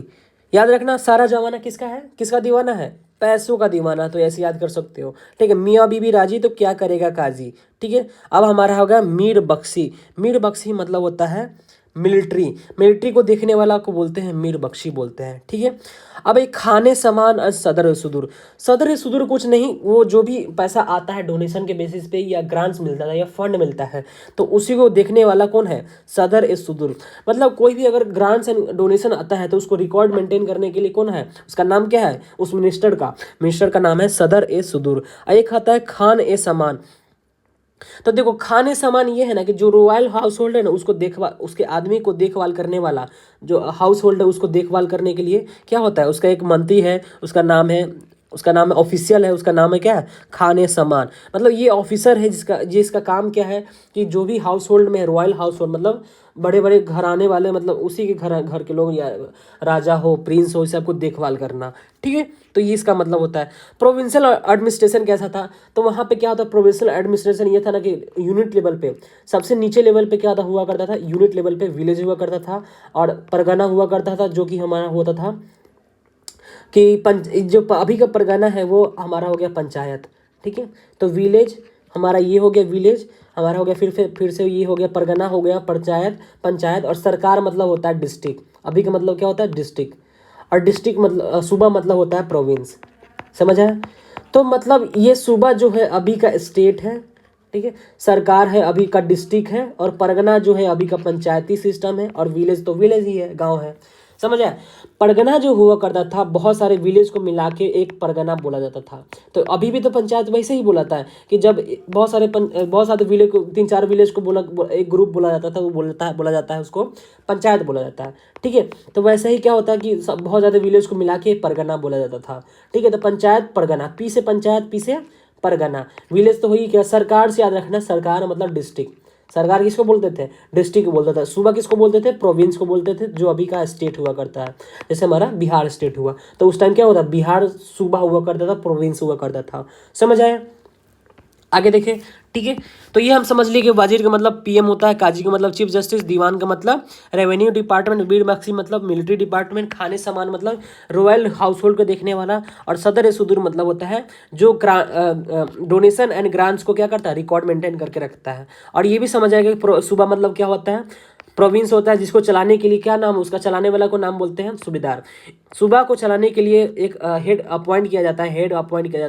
याद रखना, सारा जमाना किसका है, किसका दीवाना है, पैसों का दीवाना। तो ऐसे याद कर सकते हो, ठीक है। मियाँ बीबी राजी तो क्या करेगा काजी, ठीक है। अब हमारा होगा मीर बख्शी। मीर बख्शी मतलब होता है मिलिट्री, मिलिट्री को देखने वाला को बोलते हैं मीर बख्शी बोलते हैं, ठीक है। अब एक खाने समान और सदर सुदूर, सदर सुदूर कुछ नहीं, वो जो भी पैसा आता है डोनेशन के बेसिस पे या ग्रांट्स मिलता है या फंड मिलता है, तो उसी को देखने वाला कौन है, सदर ए सुदूर। मतलब कोई भी अगर ग्रांट्स एंड डोनेशन आता है तो उसको रिकॉर्ड मेंटेन करने के लिए कौन है, उसका नाम क्या है, उस मिनिस्टर का नाम है सदर ए सुदूर। एक आता है खान ए समान। तो देखो खाने सामान ये है ना कि जो रॉयल हाउस होल्ड है ना, उसको देखभाल, उसके आदमी को देखभाल करने वाला जो हाउस होल्ड है, उसको देखभाल करने के लिए क्या होता है, उसका एक मंत्री है, उसका नाम है ऑफिशियल है, उसका नाम है क्या, खाने सामान। मतलब ये ऑफिसर है जिसका काम क्या है कि जो भी हाउस होल्ड में रॉयल हाउस होल्ड, मतलब बड़े बड़े घराने वाले, मतलब उसी के घर घर के लोग, या राजा हो, प्रिंस हो, इस सबको देखभाल करना, ठीक है। तो ये इसका मतलब होता है। प्रोविंशियल एडमिनिस्ट्रेशन कैसा था, तो वहाँ पे क्या होता है, प्रोविंशियल एडमिनिस्ट्रेशन ये था ना कि यूनिट लेवल पे, सबसे नीचे लेवल पे क्या था, हुआ करता था, यूनिट लेवल पे विलेज हुआ करता था, और परगना हुआ करता था, जो कि हमारा होता था कि जो अभी का परगना है वो हमारा हो गया पंचायत, ठीक है। तो विलेज हमारा ये हो गया, विलेज हमारा हो गया, फिर से ये हो गया, परगना हो गया, पंचायत पंचायत, और सरकार मतलब होता है डिस्ट्रिक्ट। अभी का मतलब क्या होता है, डिस्ट्रिक्ट। और डिस्ट्रिक्ट मतलब सूबा मतलब होता है प्रोविंस, समझ आया। तो मतलब ये सूबा जो है अभी का स्टेट है, ठीक है। सरकार है अभी का डिस्ट्रिक्ट है, और परगना जो है अभी का पंचायती सिस्टम है, और विलेज तो विलेज ही है, गांव है, समझ आया। परगना जो हुआ करता था, बहुत सारे विलेज को मिला के एक परगना बोला जाता था। तो अभी भी तो पंचायत वैसे ही बोलाता है कि जब बहुत सारे विलेज को, 3-4 विलेज को एक ग्रुप बोला जाता था, वो बोला जाता है उसको पंचायत बोला जाता है, ठीक है। तो वैसे ही क्या होता है कि बहुत ज़्यादा विलेज को मिला के परगना बोला जाता था, ठीक है। तो पंचायत परगना, पी से पंचायत, पी से परगना। विलेज तो हुई क्या, सरकार से याद रखना, सरकार मतलब डिस्ट्रिक्ट। सरकार किसको बोलते थे, डिस्ट्रिक्ट बोलता था। सूबा किसको बोलते थे, प्रोविंस को बोलते थे, जो अभी का स्टेट हुआ करता है। जैसे हमारा बिहार स्टेट हुआ, तो उस टाइम क्या होता, बिहार सूबा हुआ करता था, प्रोविंस हुआ करता था, समझ आया। आगे देखें, ठीक है। तो ये हम समझ लिए कि वजीर का मतलब पीएम होता है, काजी का मतलब चीफ जस्टिस, दीवान का मतलब रेवेन्यू डिपार्टमेंट, बीर बख्शी मतलब मिलिट्री डिपार्टमेंट, खाने सामान मतलब रॉयल हाउस होल्ड को देखने वाला, और सदर ए सुदूर मतलब होता है जो डोनेशन एंड ग्रांट्स को क्या करता है, रिकॉर्ड मेंटेन करके रखता है। और ये भी समझ आएगा कि सूबा मतलब क्या होता है, प्रोविंस होता है जिसको चलाने के लिए क्या नाम, उसका चलाने वाला को नाम बोलते हैं सूबेदार। सूबा को चलाने के लिए एक हेड अपॉइंट किया जाता है,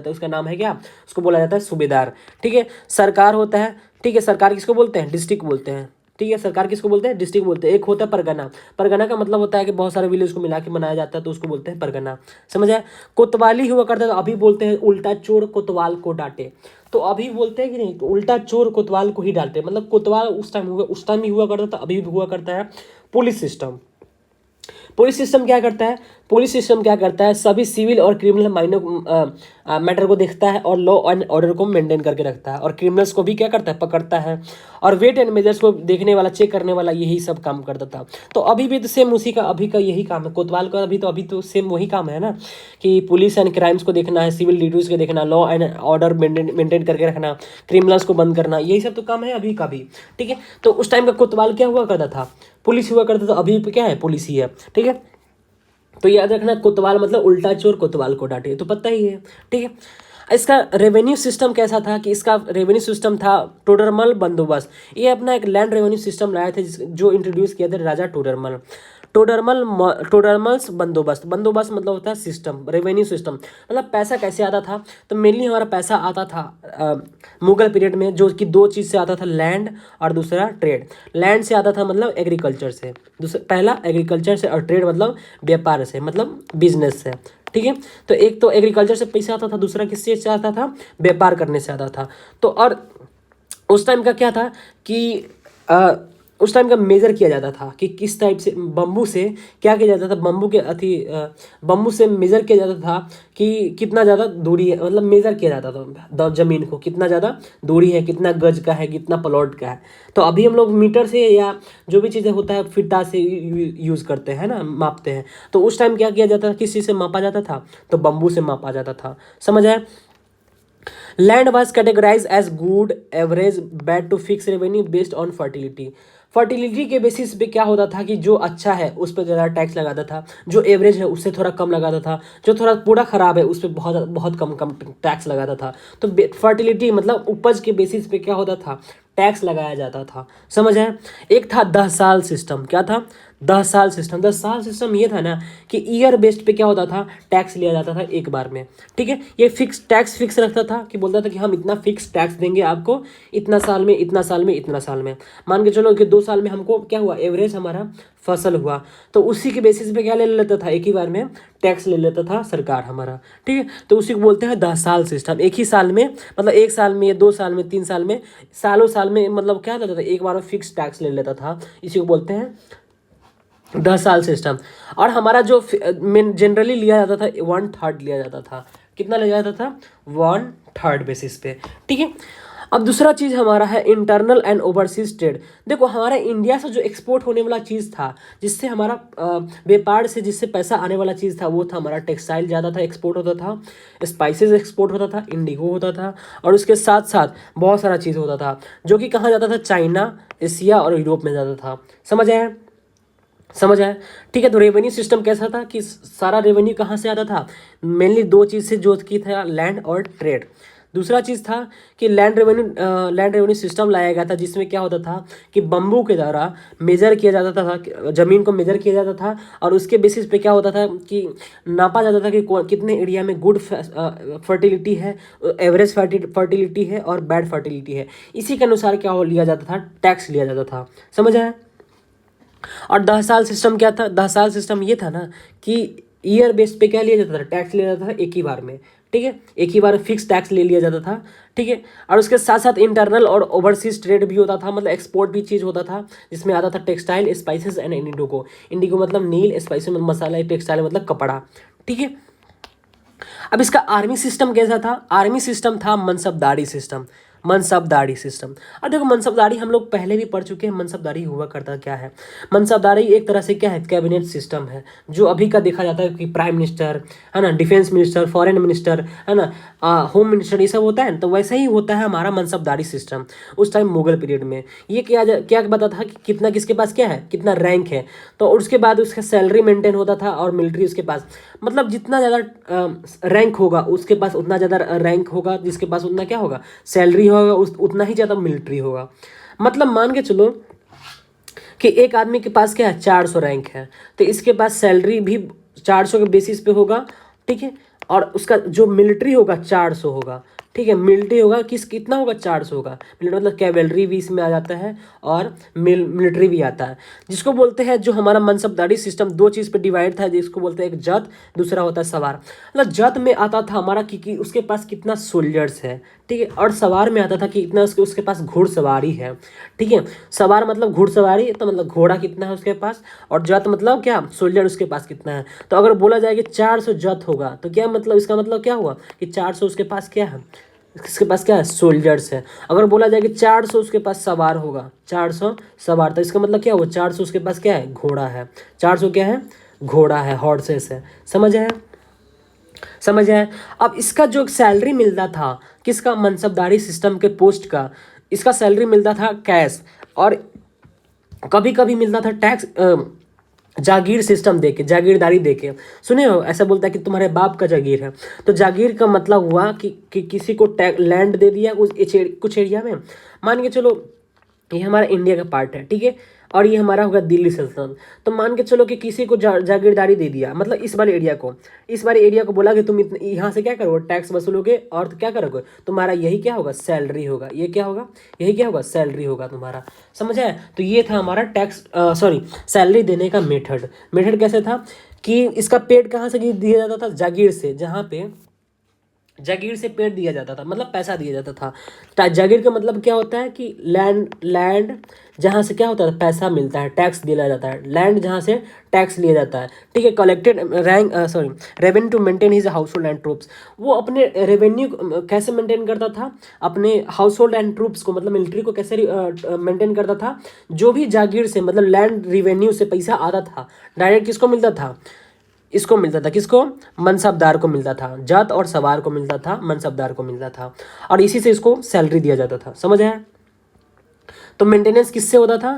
उसका नाम है क्या, उसको बोला जाता है सूबेदार, ठीक है। सरकार होता है, ठीक है, सरकार किसको बोलते हैं, डिस्ट्रिक्ट बोलते हैं, ठीक है। सरकार किसको बोलते हैं, डिस्ट्रिक्ट बोलते हैं। एक होता है परगना, परगना का मतलब होता है कि बहुत सारे विलेज को मिला के बनाया जाता है, तो उसको बोलते हैं परगना, समझ आया। कोतवाली हुआ करता है, तो अभी बोलते हैं उल्टा चोर कोतवाल को डांटे। तो अभी बोलते हैं कि नहीं, तो उल्टा चोर कोतवाल को ही डांटे, मतलब कोतवाल उस टाइम ही हुआ करता था, अभी भी हुआ करता है। पुलिस सिस्टम, पुलिस सिस्टम क्या करता है, पुलिस सिस्टम क्या करता है, सभी सिविल और क्रिमिनल मैटर को देखता है, और लॉ एंड ऑर्डर को मेंटेन करके रखता है, और क्रिमिनल्स को भी क्या करता है, पकड़ता है, और वेट एंड मेजर्स को देखने वाला, चेक करने वाला, यही सब काम करता था। तो अभी भी तो सेम उसी का अभी का यही काम है, कोतवाल का अभी तो सेम वही काम है ना, कि पुलिस एंड क्राइम्स को देखना है, सिविल ड्यूटीज को देखना, लॉ एंड ऑर्डर मेंटेन करके रखना, क्रिमिनल्स को बंद करना, यही सब तो काम है अभी का भी, ठीक है। तो उस टाइम का कोतवाल क्या हुआ करता था, पुलिस हुआ करता था, अभी क्या है, पुलिस ही है, ठीक है। तो याद रखना, कोतवाल मतलब उल्टा चोर कोतवाल को डांटे, तो पता ही है, ठीक है। इसका रेवेन्यू सिस्टम कैसा था, कि इसका रेवेन्यू सिस्टम था टोडरमल बंदोबस्त। ये अपना एक लैंड रेवेन्यू सिस्टम लाए थे, जो इंट्रोड्यूस किया था राजा टोडरमल। टोडरमल्स बंदोबस्त मतलब होता है सिस्टम, रेवेन्यू सिस्टम, मतलब पैसा कैसे आता था। तो मेनली हमारा पैसा आता था मुगल पीरियड में, जो कि दो चीज़ से आता था, लैंड और दूसरा ट्रेड। लैंड से आता था मतलब एग्रीकल्चर से, पहला एग्रीकल्चर से, और ट्रेड मतलब व्यापार से, मतलब बिजनेस से, ठीक है। तो एक तो एग्रीकल्चर से पैसा आता था, दूसरा किससे से आता था, व्यापार करने से आता था। तो और उस टाइम का क्या था कि उस टाइम का मेजर किया जाता था कि किस टाइप से बम्बू से क्या किया जाता था, बम्बू से मेजर किया जाता था कि कितना ज़्यादा दूरी है, मतलब मेजर किया जाता था ज़मीन को कितना ज़्यादा दूरी है, कितना गज का है, कितना प्लॉट का है। तो अभी हम लोग मीटर से या जो भी चीज़ें होता है फिटा से यूज़ करते हैं ना, मापते हैं। तो उस टाइम क्या किया जाता था, किस चीज़ से मापा जाता था, तो बम्बू से मापा जाता था। समझ आया। Land was categorize as good, average, bad to fix revenue based on fertility. Fertility के बेसिस पे क्या होता था कि जो अच्छा है उस पर ज़्यादा टैक्स लगाता था, जो एवरेज है उससे थोड़ा कम लगाता था, जो थोड़ा पूरा ख़राब है उस पर बहुत बहुत कम कम टैक्स लगाता था। तो फर्टिलिटी मतलब उपज के बेसिस पे क्या होता था, टैक्स लगाया जाता था। समझ आए। एक था 10 साल सिस्टम। क्या था? 10 साल सिस्टम। 10 साल सिस्टम ये था ना कि ईयर बेस्ड पे क्या होता था, टैक्स लिया जाता था एक बार में। ठीक है, ये फिक्स टैक्स फिक्स रखता था कि बोलता था कि हम इतना फिक्स टैक्स देंगे आपको, इतना साल में, इतना साल में, इतना साल में। मान के चलो कि 2 साल में हमको क्या हुआ, एवरेज हमारा फसल हुआ, तो उसी के बेसिस पे क्या ले लेता था, एक ही बार में टैक्स ले लेता था सरकार हमारा। ठीक है, तो उसी को बोलते हैं 10 साल सिस्टम। एक ही साल में, मतलब 1 साल में या 2 साल में, 3 साल में, सालों साल में, मतलब क्या लेता था, एक बार में फिक्स टैक्स ले लेता था। इसी को बोलते हैं 10 साल सिस्टम। और हमारा जो जनरली लिया जाता था 1/3 लिया जाता था। कितना लिया जाता था? 1/3 बेसिस पे। ठीक है। अब दूसरा चीज़ हमारा है इंटरनल एंड ओवरसीज ट्रेड। देखो हमारा इंडिया से जो एक्सपोर्ट होने वाला चीज़ था, जिससे हमारा व्यापार से जिससे पैसा आने वाला चीज़ था, वो था हमारा टेक्सटाइल ज़्यादा था, एक्सपोर्ट होता था, स्पाइसेस एक्सपोर्ट होता था, इंडिगो होता था, और उसके साथ साथ बहुत सारा चीज़ होता था जो कि कहाँ जाता था, चाइना, एशिया और यूरोप में जाता था। समझ आया? समझ आया। ठीक है, तो रेवेन्यू सिस्टम कैसा था कि सारा रेवेन्यू कहाँ से आता था, मेनली दो चीज़ से जो की था, लैंड और ट्रेड। दूसरा चीज़ था कि लैंड रेवेन्यू सिस्टम लाया गया था, जिसमें क्या होता था कि बम्बू के द्वारा मेजर किया जाता था, ज़मीन को मेजर किया जाता था, और उसके बेसिस पे क्या होता था कि नापा जाता था कि कितने एरिया में गुड फर्टिलिटी है, एवरेज फर्टिलिटी है और बैड फर्टिलिटी है। इसी के अनुसार क्या हो लिया जाता था, टैक्स लिया जाता था। समझ आया। और 10 साल सिस्टम क्या था? 10 साल सिस्टम ये था ना कि ईयर बेस पे क्या लिया जाता था, टैक्स लिया जाता था एक ही बार में। ठीक है, एक ही बार फिक्स टैक्स ले लिया जाता था। ठीक है, और उसके साथ साथ इंटरनल और ओवरसीज ट्रेड भी होता था, मतलब एक्सपोर्ट भी चीज़ होता था, जिसमें आता था textile, spices and Indigo. Indigo मतलब नील, स्पाइसेस मतलब मसाला, टेक्सटाइल मतलब कपड़ा। ठीक है। अब इसका आर्मी सिस्टम कैसा था? आर्मी सिस्टम था मनसबदारी सिस्टम। मनसबदारी सिस्टम। अब देखो मनसबदारी हम लोग पहले भी पढ़ चुके हैं, मनसबदारी हुआ करता क्या है। मनसबदारी एक तरह से क्या है, कैबिनेट सिस्टम है, जो अभी का देखा जाता है कि प्राइम मिनिस्टर है ना, डिफेंस मिनिस्टर, फॉरेन मिनिस्टर है ना, होम मिनिस्टर, ये सब होता है। तो वैसा ही होता है हमारा मनसबदारी सिस्टम उस टाइम मुगल पीरियड में। ये क्या बताता था कि कितना किसके पास क्या है, कितना रैंक है, तो उसके बाद उसका सैलरी मेंटेन होता था, और मिलिट्री उसके पास, मतलब जितना ज़्यादा रैंक होगा उसके पास उतना ज़्यादा रैंक होगा, जिसके पास उतना क्या होगा, सैलरी होगा, उतना ही ज़्यादा मिलिट्री होगा। मतलब मान के चलो कि एक आदमी के पास क्या है, 400 रैंक है, तो इसके पास सैलरी भी 400 के बेसिस पे होगा। ठीक है, और उसका जो मिलिट्री होगा 400 होगा। ठीक है, मिलिट्री होगा कितना होगा, 400 होगा। मिलिट्री मतलब कैवेलरी भी इसमें आ जाता है, और मिलिट्री भी आता है, जिसको बोलते हैं, जो हमारा मनसबदारी सिस्टम दो चीज़ पे डिवाइड था, जिसको बोलते हैं एक जत, दूसरा होता है सवार। मतलब जत में आता था हमारा कि उसके पास कितना सोल्जर्स है। ठीक है, और सवार में आता था कि इतना उसके पास घुड़सवारी है। ठीक है, सवार मतलब घुड़सवारी, तो मतलब घोड़ा कितना है उसके पास, और जत मतलब क्या, सोल्जर उसके पास कितना है। तो अगर बोला जाए कि 400 जत होगा, तो क्या मतलब, इसका मतलब क्या हुआ कि 400 उसके पास क्या है, इसके पास क्या है, सोल्जर्स है। अगर बोला जाए कि 400 उसके पास सवार होगा, 400 सवार, तो इसका मतलब क्या हुआ, 400 उसके पास क्या है, घोड़ा है। 400 क्या है, घोड़ा है, हॉर्सेस है। समझ आया? समझ आया। अब इसका जो सैलरी मिलता था किसका, मनसबदारी सिस्टम के पोस्ट का, इसका सैलरी मिलता था कैश, और कभी कभी मिलता था टैक्स, जागीर सिस्टम देके, जागीरदारी देके। सुने हो, ऐसा बोलता है कि तुम्हारे बाप का जागीर है। तो जागीर का मतलब हुआ कि किसी को लैंड दे दिया कुछ एरिया में। मान के चलो ये हमारा इंडिया का पार्ट है, ठीक है, और ये हमारा होगा दिल्ली सल्तनत। तो मान के चलो कि किसी को जागीरदारी दे दिया, मतलब इस वाले एरिया को बोला कि तुम यहाँ से क्या करोगे, टैक्स वसूलोगे, और तो क्या करोगे, तुम्हारा यही क्या होगा, सैलरी होगा। ये क्या होगा, यही क्या होगा, सैलरी होगा तुम्हारा। समझ आया? तो ये था हमारा टैक्स, सॉरी, सैलरी देने का मेथड कैसे था कि इसका पेड कहाँ से दिया जाता था, जागीर से, जहाँ पे जागीर से पेड़ दिया जाता था, मतलब पैसा दिया जाता था। जागीर का मतलब क्या होता है कि लैंड, लैंड जहाँ से क्या होता है पैसा मिलता है, टैक्स दिया जाता है, लैंड जहाँ से टैक्स लिया जाता है, ठीक है। Collected rank sorry revenue to maintain his household and troops. वो अपने रेवेन्यू कैसे मेंटेन करता था, अपने हाउस होल्ड एंड ट्रूप्स को, मतलब मिलिट्री को कैसे मेंटेन करता था। जो भी जागीर से मतलब लैंड रिवेन्यू से पैसा आता था, डायरेक्ट किसको मिलता था, इसको मिलता था, किसको, मनसबदार को मिलता था, जत और सवार को मिलता था, मनसबदार को मिलता था, और इसी से इसको सैलरी दिया जाता था। समझ आया। तो मेंटेनेंस किससे होता था,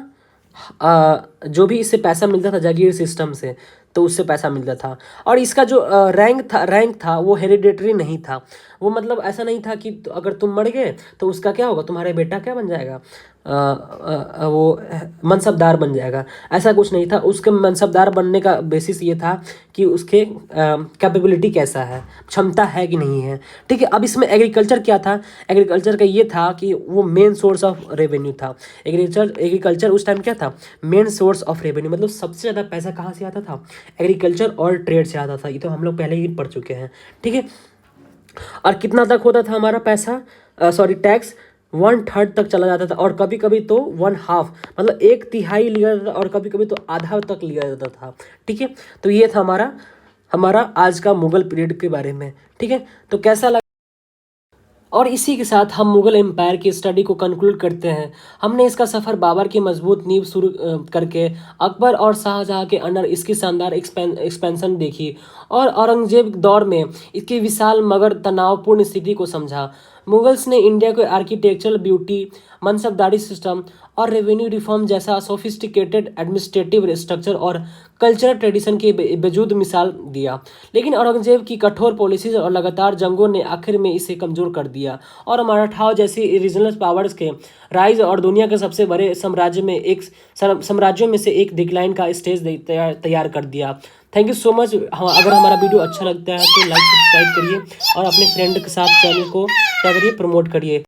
जो भी इससे पैसा मिलता था जागीर सिस्टम से, तो उससे पैसा मिलता था। और इसका जो रैंक था वो हेरिडेटरी नहीं था। वो मतलब ऐसा नहीं था कि अगर तुम मर गए तो उसका क्या होगा, तुम्हारे बेटा क्या बन जाएगा, वो मनसबदार बन जाएगा। ऐसा कुछ नहीं था। उसके मनसबदार बनने का बेसिस ये था कि उसके कैपेबिलिटी कैसा है, क्षमता है कि नहीं है, ठीक है। अब इसमें एग्रीकल्चर क्या था, एग्रीकल्चर का ये था कि वो मेन सोर्स ऑफ रेवेन्यू था। एग्रीकल्चर उस टाइम क्या था, मेन सोर्स ऑफ रेवेन्यू, मतलब सबसे ज़्यादा पैसा कहाँ से आता था, एग्रीकल्चर और ट्रेड से आता था। ये तो हम लोग पहले ही पढ़ चुके हैं, ठीक है। और कितना तक होता था हमारा पैसा, सॉरी टैक्स, 1/3 तक चला जाता था, और कभी कभी तो 1/2, मतलब 1/3 लिया जाता था, और कभी कभी तो आधा तक लिया जाता था, ठीक है। तो ये था हमारा हमारा आज का मुगल पीरियड के बारे में, ठीक है। तो कैसा लगा, और इसी के साथ हम मुगल एम्पायर की स्टडी को कंक्लूड करते हैं। हमने इसका सफ़र बाबर की मजबूत नींव शुरू करके अकबर और शाहजहाँ के अंडर इसकी शानदार एक्सपेंशन देखी, और औरंगजेब दौर में इसकी विशाल मगर तनावपूर्ण स्थिति को समझा। मुगल्स ने इंडिया को आर्किटेक्चरल ब्यूटी, मनसबदारी सिस्टम और रेवेन्यू रिफॉर्म जैसा सोफिस्टिकेटेड एडमिनिस्ट्रेटिव स्ट्रक्चर और कल्चरल ट्रेडिशन की बेजूद मिसाल दिया। लेकिन औरंगजेब की कठोर पॉलिसीज और लगातार जंगों ने आखिर में इसे कमज़ोर कर दिया, और मराठाओं जैसी रीजनल पावर्स के राइज और दुनिया के सबसे बड़े साम्राज्यों में से एक डिक्लाइन का स्टेज तैयार कर दिया। Thank you so much. अगर हमारा वीडियो अच्छा लगता है तो लाइक सब्सक्राइब करिए, और अपने फ्रेंड के साथ चैनल को क्या करिए, प्रमोट करिए।